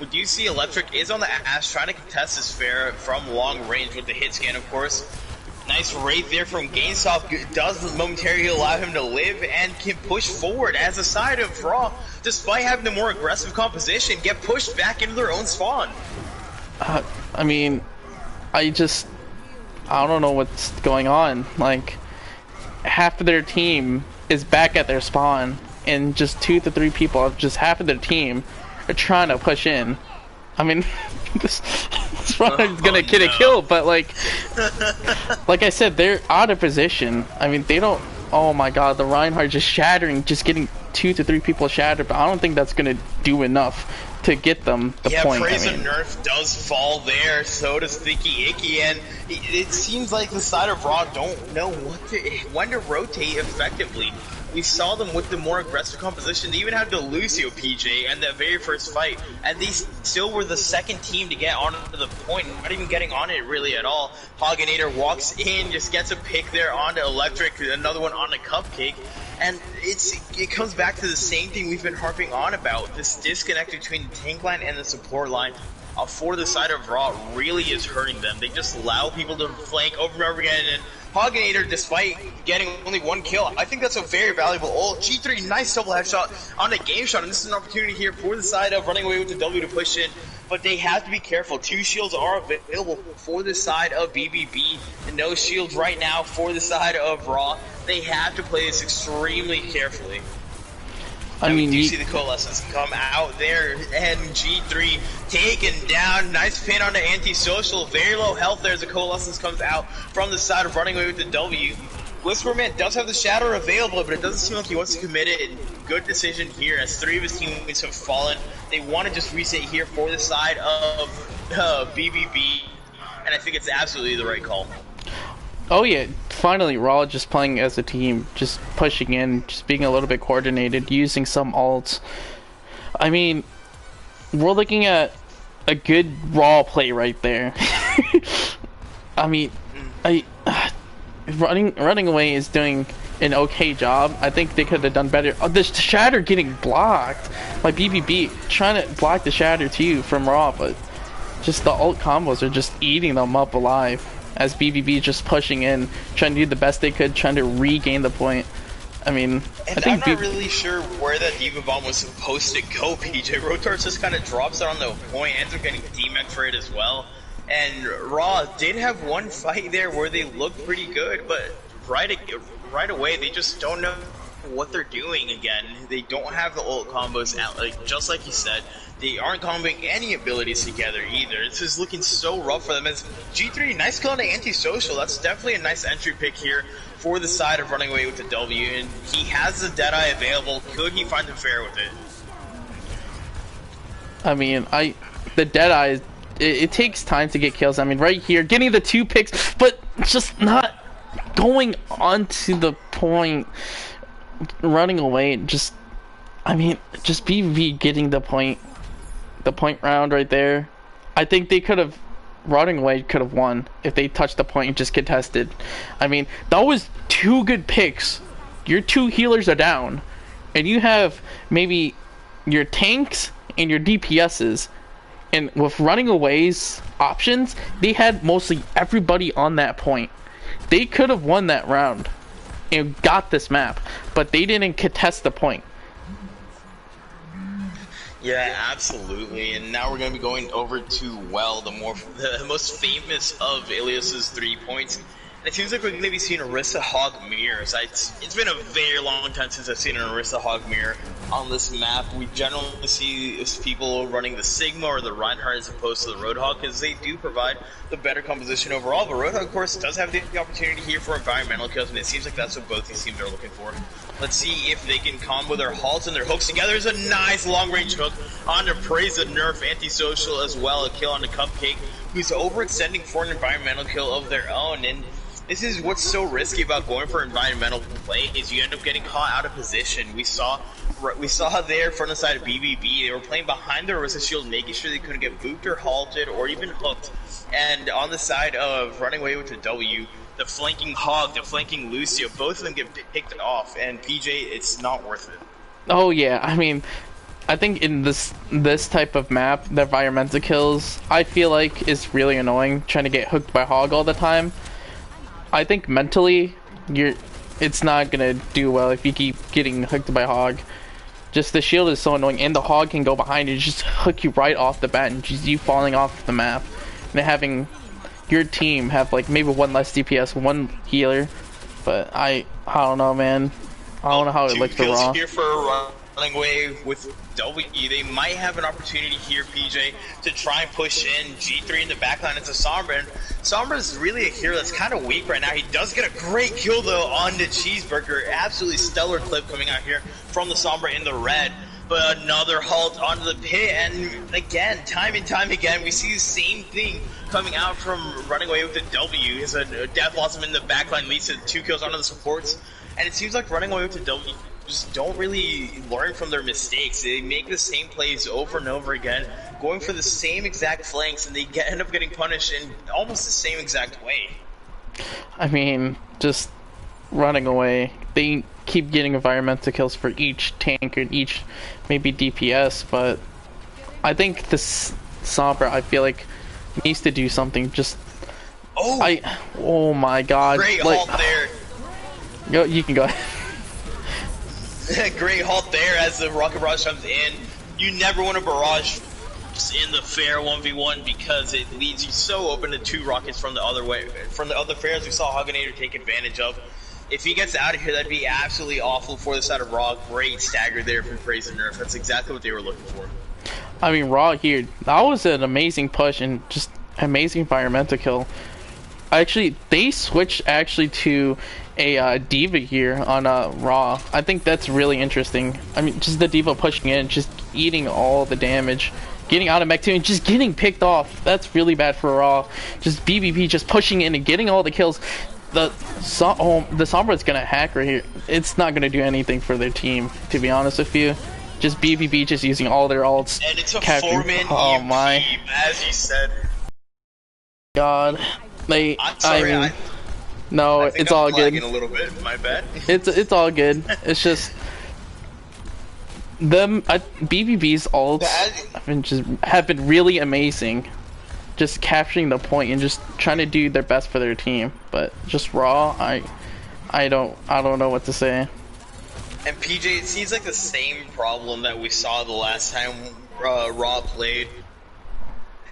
[SPEAKER 1] We do see Electric is on the Ash, trying to contest this Pharaoh from long range with the hit scan, of course. Nice raid there from Gamesoft, does momentarily allow him to live and can push forward as a side of Raw, despite having the more aggressive composition, get pushed back into their own spawn.
[SPEAKER 2] I mean, I don't know what's going on. Like, half of their team is back at their spawn, and just 2 to 3 people, just half of their team, are trying to push in. I mean, this is gonna get a kill, but like I said, they're out of position. I mean, they don't. Oh my God, the Reinhardt just shattering, just getting 2 to 3 people shattered, but I don't think that's gonna do enough to get them the point.
[SPEAKER 1] Yeah, praise of nerf does fall there, so does Thicky Icky, and it seems like the side of Raw don't know when to rotate effectively. We saw them with the more aggressive composition. They even had the Lucio PJ and that very first fight, and they still were the second team to get onto the point, not even getting on it really at all. Hoganator walks in, just gets a pick there onto Electric, another one on a Cupcake, and it comes back to the same thing we've been harping on about. This disconnect between the tank line and the support line for the side of Raw really is hurting them. They just allow people to flank over and over again, and Hoganator, despite getting only 1 kill, I think that's a very valuable ult. G3, nice double headshot on a game shot, and this is an opportunity here for the side of running away with the W to push in, but they have to be careful. 2 shields are available for the side of BBB, and no shields right now for the side of Raw. They have to play this extremely carefully. I mean, we do see the coalescence come out there, and G3 taken down. Nice pin on the antisocial. Very low health there as the coalescence comes out from the side of running away with the W. Whisperman does have the shatter available, but it doesn't seem like he wants to commit it. Good decision here as 3 of his teammates have fallen. They want to just reset here for the side of BBB, and I think it's absolutely the right call.
[SPEAKER 2] Oh yeah, finally Raw just playing as a team, just pushing in, just being a little bit coordinated, using some ults. I mean, we're looking at a good Raw play right there. I mean, running away is doing an okay job. I think they could have done better. Oh, the shatter getting blocked by BBB, trying to block the shatter too from Raw, but just the ult combos are just eating them up alive. As BBB just pushing in, trying to do the best they could, trying to regain the point. I mean,
[SPEAKER 1] and I think I'm not really sure where that Diva Bomb was supposed to go, PJ. Rotarts just kind of drops it on the point, ends up getting DMAC for it as well. And Raw did have 1 fight there where they looked pretty good, but right away they just don't know what they're doing again. They don't have the ult combos out, like just like you said. They aren't comboing any abilities together either. This is looking so rough for them. As G3, nice kill on the antisocial. That's definitely a nice entry pick here for the side of running away with the W. And he has the Deadeye available. Could he find him fair with it?
[SPEAKER 2] I mean, the Deadeye, it takes time to get kills. I mean, right here, getting the 2 picks, but just not going onto the point, running away. Just BB getting the point round right there. I think they could have, running away could have won if they touched the point and just contested. I mean, that was 2 good picks. Your 2 healers are down, and you have maybe your tanks and your DPSs, and with running away's options, they had mostly everybody on that point. They could have won that round and got this map, but they didn't contest the point.
[SPEAKER 1] Yeah, absolutely. And now we're going to be going over to Well, the most famous of Ilias's 3 points. And it seems like we're going to be seeing Orisa Hog mirrors. It's been a very long time since I've seen an Orisa Hog mirror on this map. We generally see people running the Sigma or the Reinhardt as opposed to the Roadhog, because they do provide the better composition overall. But Roadhog, of course, does have the opportunity here for environmental kills, and it seems like that's what both these teams are looking for. Let's see if they can combo their halts and their hooks together. There's a nice long-range hook on to Praise the Nerf Antisocial as well. A kill on the Cupcake, who's overextending for an environmental kill of their own. And this is what's so risky about going for environmental play, is you end up getting caught out of position. We saw there from the side of BBB, they were playing behind their Orisa shield, making sure they couldn't get booped or halted or even hooked. And on the side of running away with the W, the flanking Hog, the flanking Lucio, both of them get picked off, and PJ, it's not worth it.
[SPEAKER 2] Oh yeah, I mean, I think in this type of map, the environmental kills, I feel like is really annoying, trying to get hooked by Hog all the time. I think mentally, it's not gonna do well if you keep getting hooked by Hog. Just the shield is so annoying, and the Hog can go behind you, just hook you right off the bat, and just you falling off the map, and having your team have like maybe one less DPS, one healer, but I don't know, man. I don't know how it looks for Raw.
[SPEAKER 1] Here for running away with W. They might have an opportunity here, PJ, to try and push in G3 in the backline into Sombra. And Sombra is really a hero that's kind of weak right now. He does get a great kill though on the Cheeseburger. Absolutely stellar clip coming out here from the Sombra in the red. But another halt onto the pit, and again, time and time again, we see the same thing coming out from running away with the W. His Death Blossom in the backline leads to 2 kills onto the supports, and it seems like running away with the W just don't really learn from their mistakes. They make the same plays over and over again, going for the same exact flanks, and they end up getting punished in almost the same exact way.
[SPEAKER 2] I mean, just running away. They keep getting environmental kills for each tank and each maybe DPS, but I think this Sombra, I feel like, needs to do something. Just oh my god,
[SPEAKER 1] great halt there.
[SPEAKER 2] Yo, you can go ahead.
[SPEAKER 1] Great halt there as the rocket barrage comes in. You never want a barrage in the fair 1v1 because it leaves you so open to 2 rockets from the other way, from the other fairs we saw Hugginator take advantage of. If he gets out of here, that'd be absolutely awful for the side of Raw. Great stagger there from Praise and Nerf. That's exactly what they were looking for.
[SPEAKER 2] I mean, Raw here, that was an amazing push and just amazing environmental kill. Actually, they switched actually to a D.Va here on Raw. I think that's really interesting. I mean, just the D.Va pushing in, just eating all the damage, getting out of mech 2 and just getting picked off. That's really bad for Raw. Just BBB just pushing in and getting all the kills. The Sombra is gonna hack right here. It's not gonna do anything for their team, to be honest with you. Just BBB just using all their ults.
[SPEAKER 1] And it's a 4-man EMP, as you said.
[SPEAKER 2] God,
[SPEAKER 1] I'm sorry,
[SPEAKER 2] no, it's all good.
[SPEAKER 1] A little bit, my bad.
[SPEAKER 2] It's all good. It's just them. BBB's ults have been really amazing. Just capturing the point and just trying to do their best for their team. But just Raw, I don't know what to say.
[SPEAKER 1] And PJ, it seems like the same problem that we saw the last time Raw played.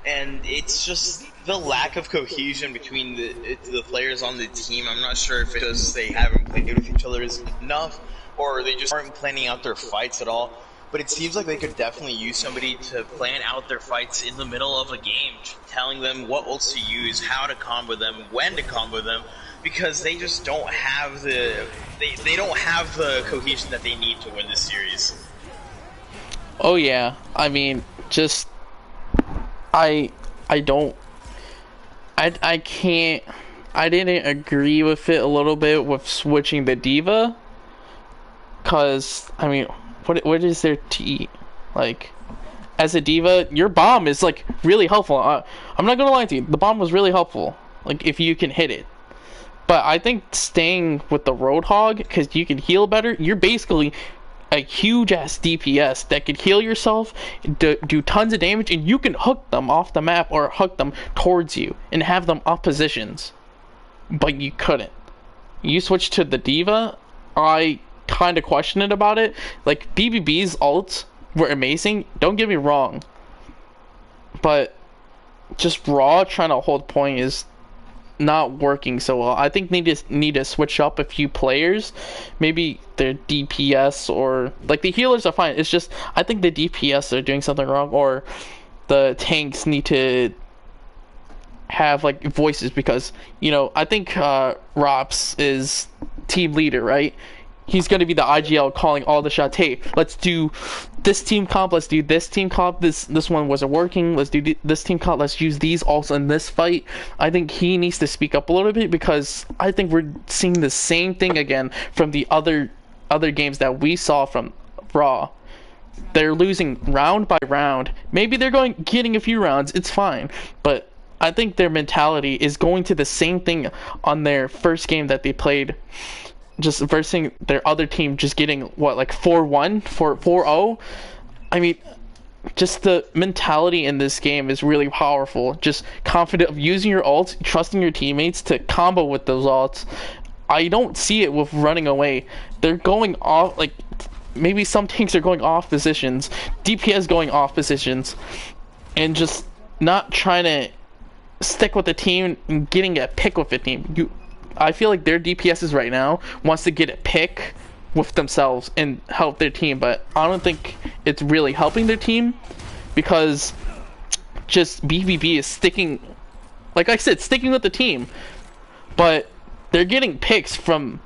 [SPEAKER 1] And it's just the lack of cohesion between the players on the team. I'm not sure if it's because they haven't played with each other enough, or they just aren't planning out their fights at all. But it seems like they could definitely use somebody to plan out their fights in the middle of a game, telling them what ults to use, how to combo them, when to combo them, because they just don't have the they don't have the cohesion that they need to win this series.
[SPEAKER 2] Oh yeah, I mean, just I can't. I didn't agree with it a little bit with switching the D.Va, cause I mean, what is there to eat? Like, as a D.Va, your bomb is like really helpful. I'm not gonna lie to you, the bomb was really helpful. Like, if you can hit it. But I think staying with the Roadhog, because you can heal better, you're basically a huge ass DPS that could heal yourself, do tons of damage, and you can hook them off the map or hook them towards you and have them up positions. But you couldn't. You switched to the D.Va, I kind of questioned it about it. Like, BBB's ults were amazing, don't get me wrong. But just Raw trying to hold point is not working so well. I think they just need to switch up a few players. Maybe their DPS, or like the healers are fine. It's just I think the DPS are doing something wrong, or the tanks need to have like voices, because you know, I think RAWW is team leader, right? He's going to be the IGL calling all the shots. Hey, let's do this team comp, let's do this team comp, this one wasn't working, let's do this team comp, let's use these also in this fight. I think he needs to speak up a little bit, because I think we're seeing the same thing again from the other games that we saw from Raw. They're losing round by round. Maybe they're getting a few rounds, it's fine, but I think their mentality is going to the same thing on their first game that they played, just versing their other team, just getting what, like 4-1, 4-0. I mean, just the mentality in this game is really powerful. Just confident of using your ults, trusting your teammates to combo with those ults. I don't see it with running away. They're going off, like maybe some tanks are going off positions, DPS going off positions, and just not trying to stick with the team and getting a pick with the team. I feel like their DPSs right now wants to get a pick with themselves and help their team, but I don't think it's really helping their team because just BBB is sticking, like I said, sticking with the team, but they're getting picks from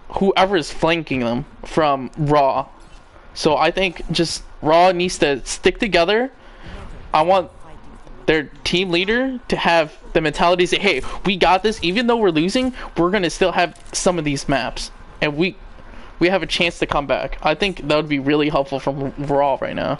[SPEAKER 2] whoever is flanking them from RAW. So I think just RAW needs to stick together. I want their team leader to have the mentality to say, hey, we got this. Even though we're losing, we're going to still have some of these maps. And we have a chance to come back. I think that would be really helpful from RAW right now.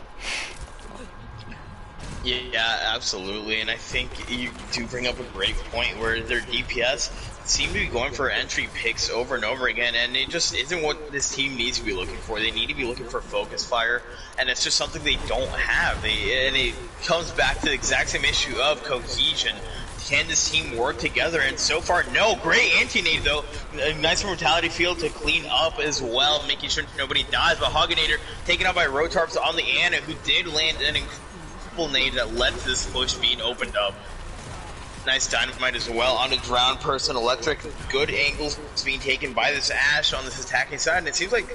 [SPEAKER 1] Yeah, absolutely. And I think you do bring up a great point where their DPS seem to be going for entry picks over and over again, and it just isn't what this team needs to be looking for. They need to be looking for focus fire, and it's just something they don't have. And it comes back to the exact same issue of cohesion. Can this team work together? And so far, no. Great anti-nade, though. A nice mortality field to clean up as well, making sure nobody dies. But Hoginator taken out by Rotarps on the Ana, who did land an incredible nade that led to this push being opened up. Nice dynamite as well on a drowned person. Electric, good angles being taken by this Ashe on this attacking side, and it seems like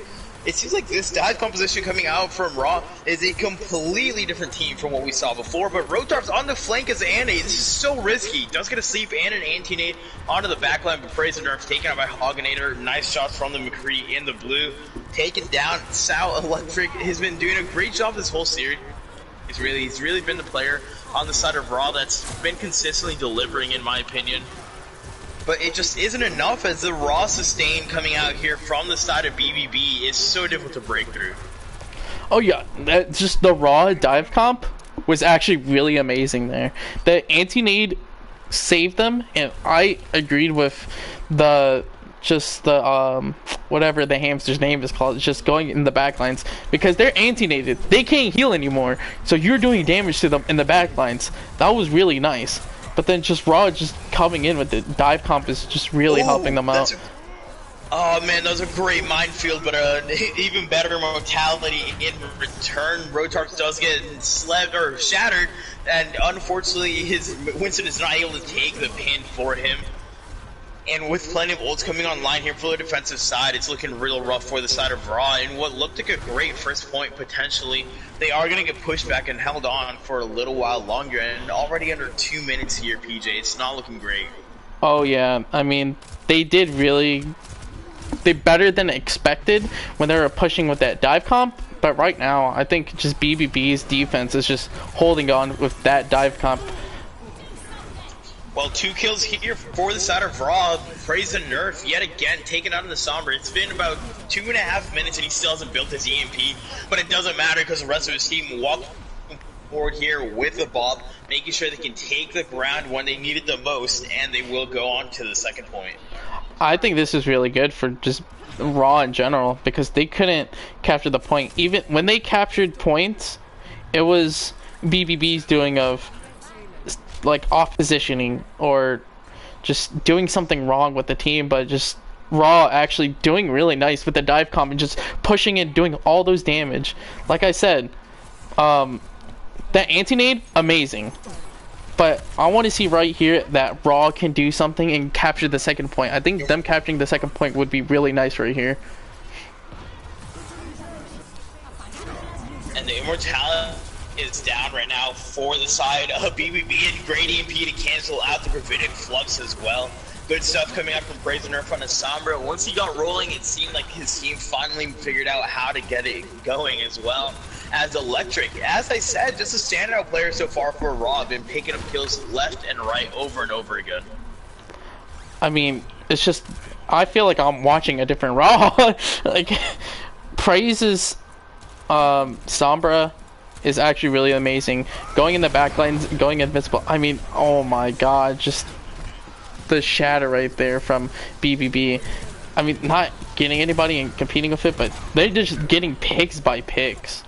[SPEAKER 1] this dive composition coming out from RAW is a completely different team from what we saw before. But Rotarp's on the flank as Ana. This is so risky. Does get a sleep and an anti-nade onto the backline, but Praise and Nerf taken out by Hoginator. Nice shots from the McCree in the blue. Taken down. Sal Electric has been doing a great job this whole series. He's really been the player on the side of RAW that's been consistently delivering, in my opinion. But it just isn't enough, as the RAW sustain coming out here from the side of BBB is so difficult to break through.
[SPEAKER 2] Oh yeah, just the RAW dive comp was actually really amazing there. The anti-nade saved them, and I agreed with the whatever the hamster's name is called, just going in the backlines, because they're anti-naded. They can't heal anymore, so you're doing damage to them in the backlines. That was really nice. But then just RAW just coming in with the dive comp is just really helping them out.
[SPEAKER 1] Oh man, that was a great minefield, but even better mortality in return. Rotarps does get shattered, and unfortunately his Winston is not able to take the pin for him. And with plenty of ults coming online here for the defensive side, it's looking real rough for the side of RAW. And what looked like a great first point, potentially, they are going to get pushed back and held on for a little while longer. And already under 2 minutes here, PJ, it's not looking great.
[SPEAKER 2] Oh yeah, I mean, they better than expected when they were pushing with that dive comp. But right now, I think just BBB's defense is just holding on with that dive comp.
[SPEAKER 1] Well, 2 kills here for the side of RAW. Praise the Nerf yet again, taken out in the Sombra. It's been about 2.5 minutes and he still hasn't built his EMP, but it doesn't matter because the rest of his team walked forward here with the Bob, making sure they can take the ground when they need it the most, and they will go on to the second point.
[SPEAKER 2] I think this is really good for just RAW in general, because they couldn't capture the point. Even when they captured points, it was BBB's doing of like off positioning or just doing something wrong with the team, but just RAW actually doing really nice with the dive comp and just pushing and doing all those damage. Like I said, that anti-nade, amazing. But I want to see right here that RAW can do something and capture the second point. I think them capturing the second point would be really nice right here.
[SPEAKER 1] And the immortality is down right now for the side of BBB, and great EMP to cancel out the Gravitic Flux as well. Good stuff coming out from Brazen Nerf on a Sombra. Once he got rolling, it seemed like his team finally figured out how to get it going as well. As Electric, as I said, just a standout player so far for RAW, been picking up kills left and right over and over again.
[SPEAKER 2] I mean, it's just, I feel like I'm watching a different RAW. Like, Praise's Sombra is actually really amazing. Going in the backlines, going invincible. I mean, oh my god, just the shatter right there from BBB. I mean, not getting anybody and competing with it, but they're just getting picks by picks.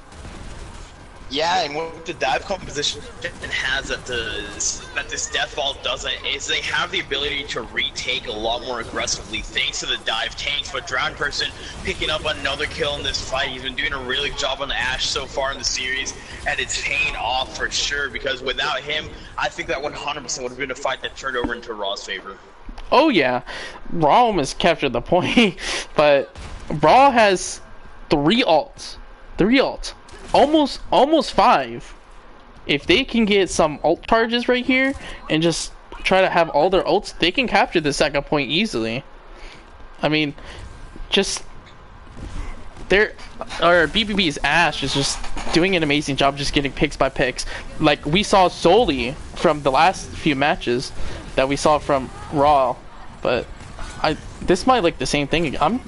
[SPEAKER 1] Yeah, and what the dive composition has that this death ball doesn't is they have the ability to retake a lot more aggressively thanks to the dive tanks. But Drowned Person picking up another kill in this fight. He's been doing a really good job on the Ashe so far in the series, and it's paying off for sure. Because without him, I think that 100% would have been a fight that turned over into Raw's favor.
[SPEAKER 2] Oh yeah, Raw almost captured the point, but Raw has 3 ults. 3 ults. Almost 5. If they can get some ult charges right here and just try to have all their ults, they can capture the second point easily. I mean, just BBB's Ashe is just doing an amazing job just getting picks by picks. Like we saw solely from the last few matches that we saw from Raw, but this might like the same thing. I'm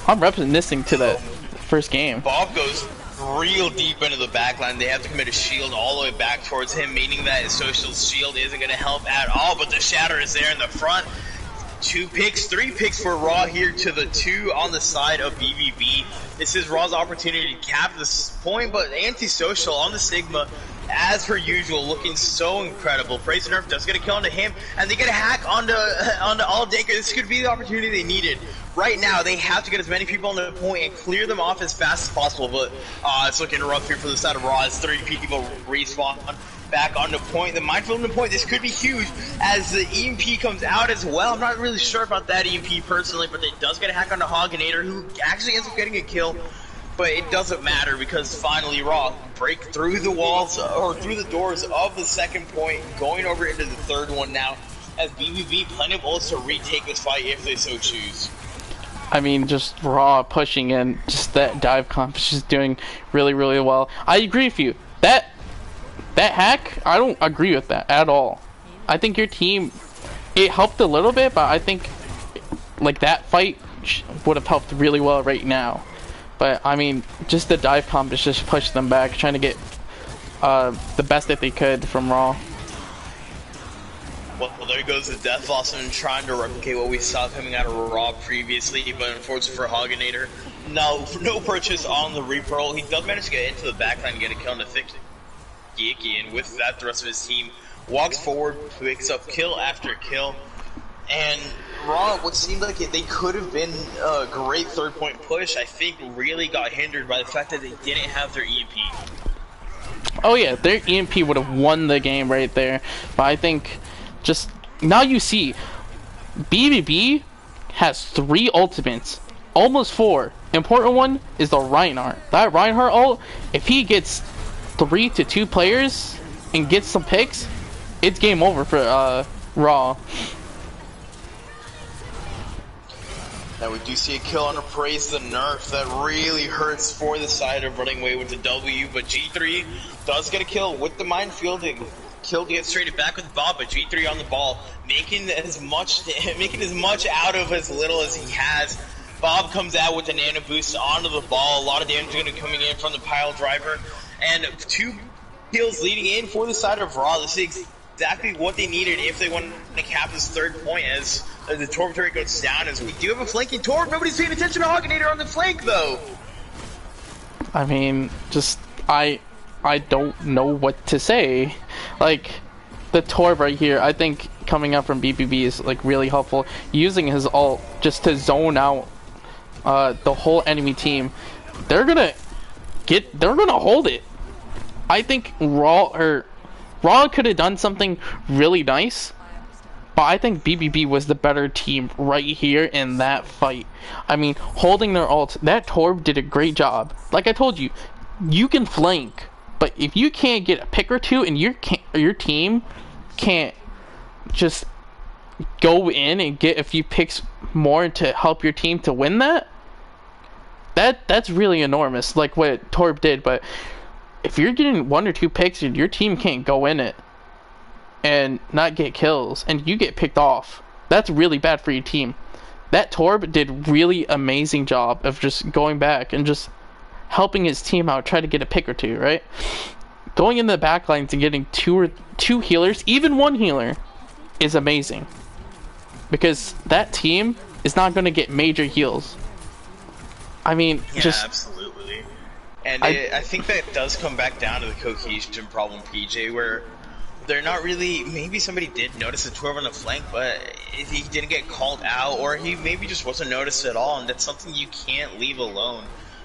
[SPEAKER 2] reminiscing to the first game.
[SPEAKER 1] Bob goes real deep into the backline. They have to commit a shield all the way back towards him, meaning that his Social's shield isn't going to help at all, but the Shatter is there in the front. 2 picks, 3 picks for Raw here to the 2 on the side of BBB. This is Raw's opportunity to cap this point, but Antisocial on the Sigma, as per usual, looking so incredible. Praise and Nerf does get a kill onto him, and they get a hack onto All Daker. This could be the opportunity they needed. Right now, they have to get as many people on the point and clear them off as fast as possible, but it's looking rough here for the side of Raw as 3 people respawn back on the point. The Mindful on the point, this could be huge as the EMP comes out as well. I'm not really sure about that EMP personally, but it does get a hack on the Hoginator, who actually ends up getting a kill. But it doesn't matter because finally Raw break through the walls or through the doors of the second point, going over into the third one now as BBB plenty of ults to retake this fight if they so choose.
[SPEAKER 2] I mean, just Raw pushing in, just that dive comp is just doing really, really well. I agree with you. That hack, I don't agree with that at all. I think your team, it helped a little bit, but I think like that fight would have helped really well right now. But I mean, just the dive comp is just push them back, trying to get the best that they could from Raw.
[SPEAKER 1] Well, there goes the Death Blossom trying to replicate what we saw coming out of Raw previously, but unfortunately for Hoginator, no purchase on the Reaper. He does manage to get into the backline and get a kill on the thick Geeky, and with that the rest of his team walks forward, picks up kill after kill, and Raw, what seemed like they could have been a great third point push, I think really got hindered by the fact that they didn't have their EMP.
[SPEAKER 2] Oh yeah, their EMP would have won the game right there, but I think just now you see BBB has 3 ultimates, almost 4. Important one is the Reinhardt. That Reinhardt ult, if he gets 3 to 2 players and gets some picks, it's game over for Raw.
[SPEAKER 1] Now we do see a kill on a Praise the Nerf that really hurts for the side of running away with the W, but G3 does get a kill with the minefielding. Kill gets traded back with Bob, but G3 on the ball, making as much out of as little as he has. Bob comes out with the nano boost onto the ball. A lot of damage going to be coming in from the pile driver, and 2 kills leading in for the side of Raw. This is exactly what they needed if they wanted to cap this third point as the Torb turret goes down. As we do have a flanking Torb, nobody's paying attention to Hoginator on the flank though.
[SPEAKER 2] I mean, just I don't know what to say. Like, the Torb right here, I think coming up from BBB is like really helpful. Using his ult just to zone out the whole enemy team. They're gonna hold it. I think Raw could have done something really nice, but I think BBB was the better team right here in that fight. I mean, holding their ult, that Torb did a great job. Like I told you, you can flank, but if you can't get a pick or 2 and your team can't just go in and get a few picks more to help your team to win that's really enormous, like what Torb did. But if you're getting 1 or 2 picks and your team can't go in it and not get kills and you get picked off, that's really bad for your team. That Torb did really amazing job of just going back and just helping his team out, try to get a pick or 2, right? Going in the back lines and getting 2 healers, even 1 healer, is amazing. Because that team is not going to get major heals. I mean,
[SPEAKER 1] yeah,
[SPEAKER 2] just
[SPEAKER 1] absolutely. And I think that does come back down to the cohesion problem, PJ, where they're not really. Maybe somebody did notice a Torv on the flank, but if he didn't get called out, or he maybe just wasn't noticed at all, and that's something you can't leave alone.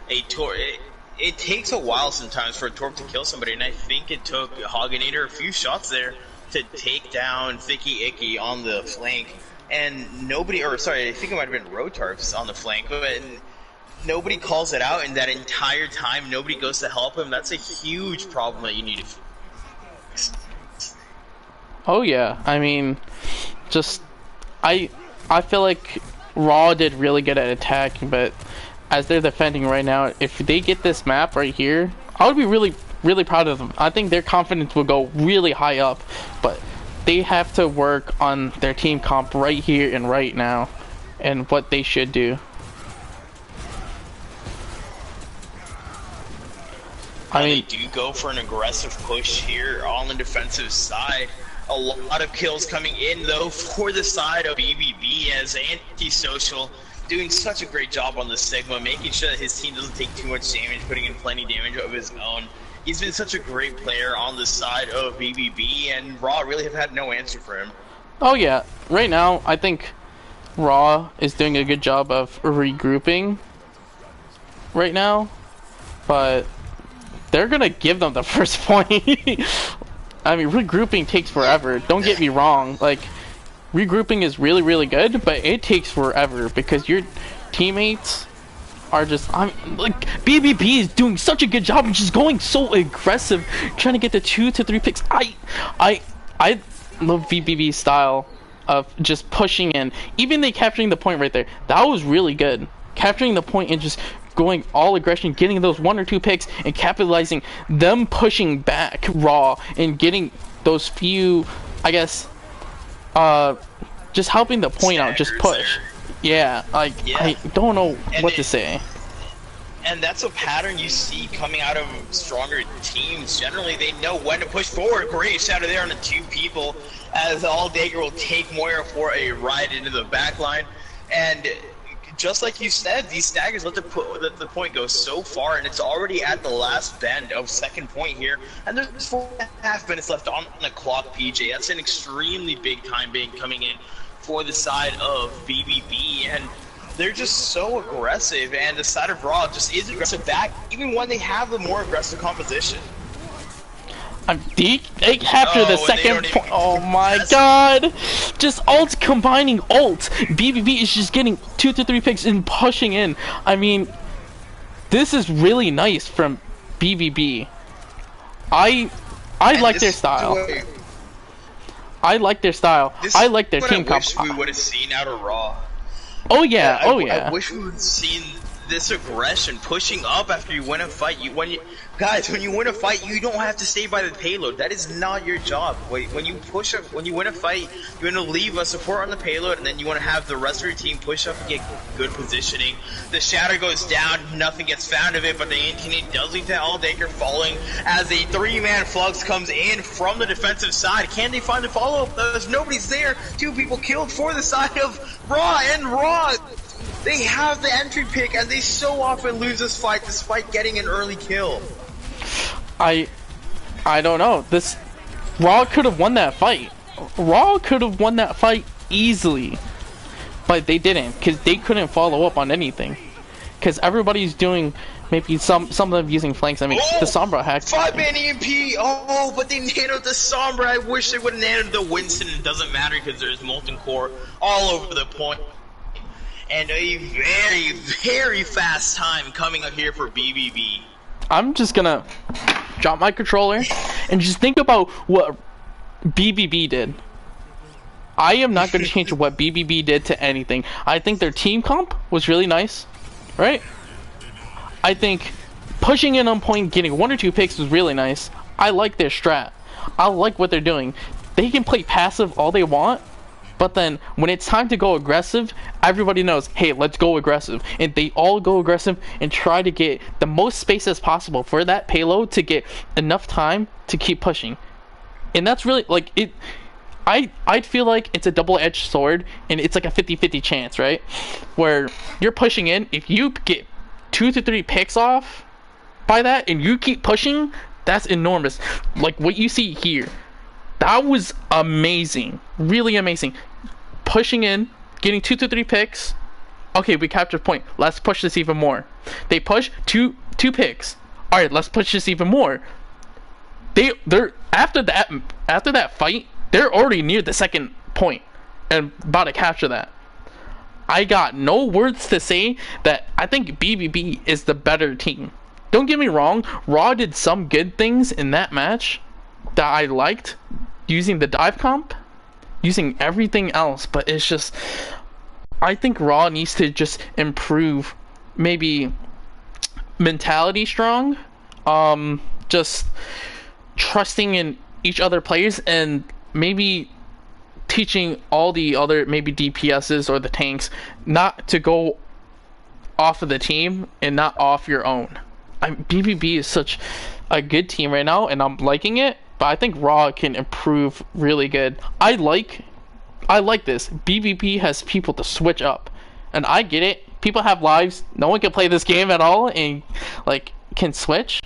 [SPEAKER 1] A Torv. It takes a while sometimes for a Torv to kill somebody, and I think it took Hoganator a few shots there to take down Thicky Icky on the flank, and nobody, or sorry, I think it might have been Rotarps on the flank, but nobody calls it out, and that entire time nobody goes to help him. That's a huge problem that you need to fix.
[SPEAKER 2] Oh yeah, I mean, just I feel like Raw did really good at attacking, but as they're defending right now, if they get this map right here, I would be really proud of them. I think their confidence will go really high up, but they have to work on their team comp right here and right now, and what they should do.
[SPEAKER 1] I mean, they do go for an aggressive push here on the defensive side. A lot of kills coming in, though, for the side of BBB, as Antisocial doing such a great job on the Sigma, making sure that his team doesn't take too much damage, putting in plenty damage of his own. He's been such a great player on the side of BBB, and Raw really have had no answer for him.
[SPEAKER 2] Oh yeah, right now I think Raw is doing a good job of regrouping right now, but they're gonna give them the first point. I mean, regrouping takes forever. Don't get me wrong. Like, regrouping is really good, but it takes forever because your teammates are just. Like, BBB is doing such a good job and just going so aggressive, trying to get the 2 to 3 picks. I love BBB's style of just pushing in. Even they capturing the point right there. That was really good. Capturing the point and just going all aggression, getting those 1 or 2 picks and capitalizing them pushing back Raw and getting those few, I guess, just helping the point out, just push. Yeah, like, yeah. I don't know what to say.
[SPEAKER 1] And that's a pattern you see coming out of stronger teams. Generally, they know when to push forward. Great shout out there on the 2 people, as Alldagger will take Moira for a ride into the back line. And just like you said, these staggers let the point go so far, and it's already at the last bend of second point here, and there's 4.5 minutes left on the clock, PJ. That's an extremely big time being coming in for the side of BBB, and they're just so aggressive, and the side of Raw just is aggressive back, even when they have the more aggressive composition.
[SPEAKER 2] They capture the second point. Oh my god! Just ult combining ult. BBB is just getting 2 to 3 picks and pushing in. I mean, this is really nice from BBB. I like their style. I like their style. I like their team comp.
[SPEAKER 1] I wish we would have seen out of Raw.
[SPEAKER 2] Oh yeah,
[SPEAKER 1] I wish we would have seen this aggression, pushing up after you win a fight. When you win a fight, you don't have to stay by the payload. That is not your job. When you win a fight, you want to leave a support on the payload, and then you want to have the rest of your team push up and get good positioning. The shatter goes down, nothing gets found of it, but the anti-nade does lead to Alldagger falling as a 3-man flux comes in from the defensive side. Can they find the follow-up? There's nobody's there. 2 people killed for the side of Raw, and Raw, they have the entry pick, and they so often lose this fight despite getting an early kill.
[SPEAKER 2] I don't know. This Raw could have won that fight. Raw could have won that fight easily, but they didn't because they couldn't follow up on anything. Because everybody's doing maybe some of them using flanks. I mean, the Sombra hacked.
[SPEAKER 1] 5-man EMP. Oh, but they nanoed the Sombra. I wish they would have nanoed the Winston. It doesn't matter because there's molten core all over the point. And a very fast time coming up here for BBB.
[SPEAKER 2] I'm just gonna drop my controller and just think about what BBB did. I am not gonna change what BBB did to anything. I think their team comp was really nice, right? I think pushing in on point, getting 1 or 2 picks was really nice. I like their strat. I like what they're doing. They can play passive all they want, but then when it's time to go aggressive, everybody knows, hey, let's go aggressive. And they all go aggressive and try to get the most space as possible for that payload to get enough time to keep pushing. And that's really, like, it. I'd feel like it's a double-edged sword, and it's like a 50-50 chance, right? Where you're pushing in, if you get 2 to 3 picks off, by that and you keep pushing, that's enormous. Like what you see here, that was amazing, really amazing. Pushing in, getting 2 to 3 picks. Okay, we captured point. Let's push this even more. They push two picks. All right, let's push this even more. They're after that fight, they're already near the second point and about to capture that. I got no words to say that I think BBB is the better team. Don't get me wrong, Raw did some good things in that match that I liked, using the dive comp, using everything else, but it's just, I think Raw needs to just improve, maybe mentality strong, just trusting in each other players, and maybe teaching all the other maybe DPSs or the tanks not to go off of the team and not off your own. BBB is such a good team right now and I'm liking it, but I think Raw can improve really good. I like this. BBB has people to switch up, and I get it. People have lives. No one can play this game at all and like can switch,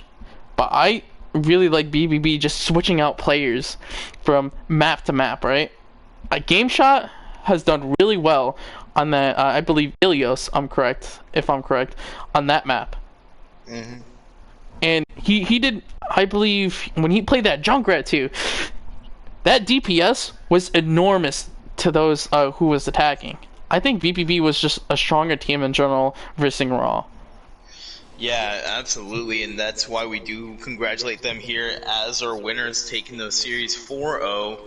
[SPEAKER 2] but I really like BBB just switching out players from map to map, right? Game Shot has done really well on that. I believe Ilios, if I'm correct, on that map.
[SPEAKER 1] Mm-hmm.
[SPEAKER 2] And he did, I believe, when he played that Junkrat too, that DPS was enormous to those who was attacking. I think BBB was just a stronger team in general versus Raw.
[SPEAKER 1] Yeah, absolutely, and that's why we do congratulate them here as our winners, taking the series 4-0.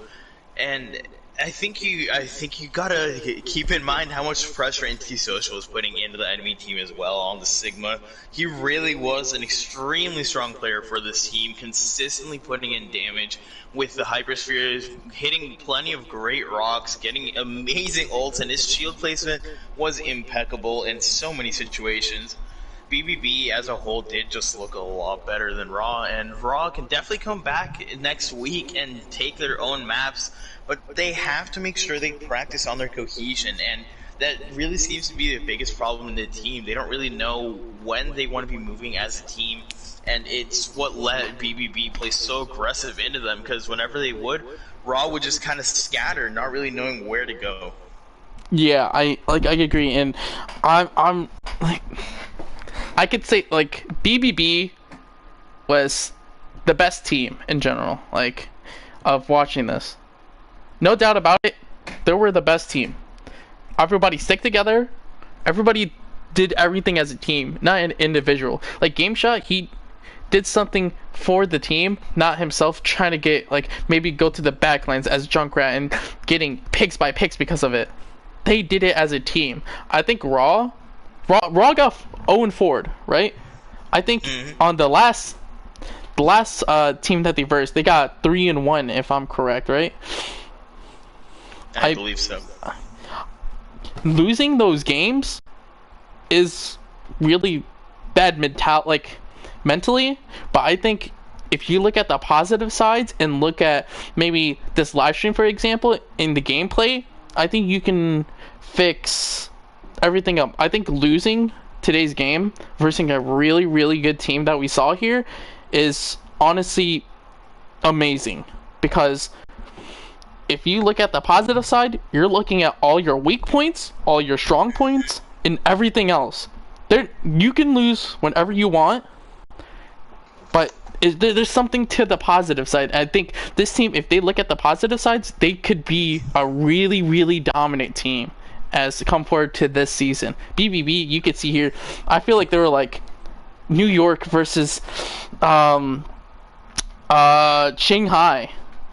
[SPEAKER 1] And I think you gotta keep in mind how much pressure Antisocial was putting into the enemy team as well on the Sigma. He really was an extremely strong player for this team, consistently putting in damage with the Hyperspheres, hitting plenty of great rocks, getting amazing ults, and his shield placement was impeccable in so many situations. BBB as a whole did just look a lot better than Raw, and Raw can definitely come back next week and take their own maps, but they have to make sure they practice on their cohesion, and that really seems to be the biggest problem in the team. They don't really know when they want to be moving as a team, and it's what let BBB play so aggressive into them, because whenever they would, Raw would just kind of scatter, not really knowing where to go.
[SPEAKER 2] Yeah, I agree, and I'm like, I could say like BBB was the best team in general, like, of watching this. No doubt about it, they were the best team. Everybody stick together. Everybody did everything as a team, not an individual. Like Game Shot, he did something for the team, not himself trying to get, like, maybe go to the backlines as Junkrat and getting picks by picks because of it. They did it as a team. I think Raw got 0-4, right? I think on the last team that they versed, they got 3-1, if I'm correct, right?
[SPEAKER 1] I believe so.
[SPEAKER 2] Losing those games is really bad mentally, but I think if you look at the positive sides and look at maybe this live stream, for example, in the gameplay, I think you can fix everything up. I think losing today's game versus a really, really good team that we saw here is honestly amazing, because if you look at the positive side, you're looking at all your weak points, all your strong points, and everything else. You can lose whenever you want, but there's something to the positive side. I think this team, if they look at the positive sides, they could be a really, really dominant team as come forward to this season. BBB, you could see here, I feel like they were like New York versus Shanghai,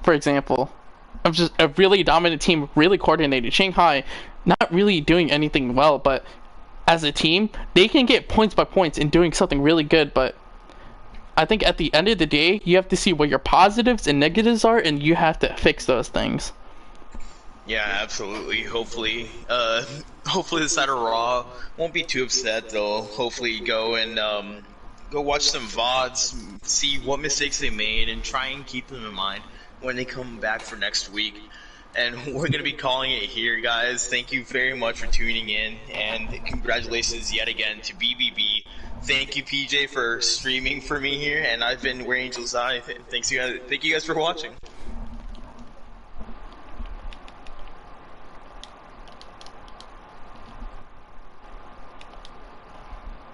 [SPEAKER 2] for example. Of just a really dominant team, really coordinated. Shanghai not really doing anything well, but as a team, they can get points by points and doing something really good. But I think at the end of the day, you have to see what your positives and negatives are, and you have to fix those things.
[SPEAKER 1] Yeah, absolutely. Hopefully the side of Raw won't be too upset. They'll hopefully go and go watch some VODs, see what mistakes they made, and try and keep them in mind when they come back for next week. And we're going to be calling it here, guys. Thank you very much for tuning in, and congratulations yet again to BBB thank you, PJ, for streaming for me here, and I've been Where Angels Die. Thank you guys for watching.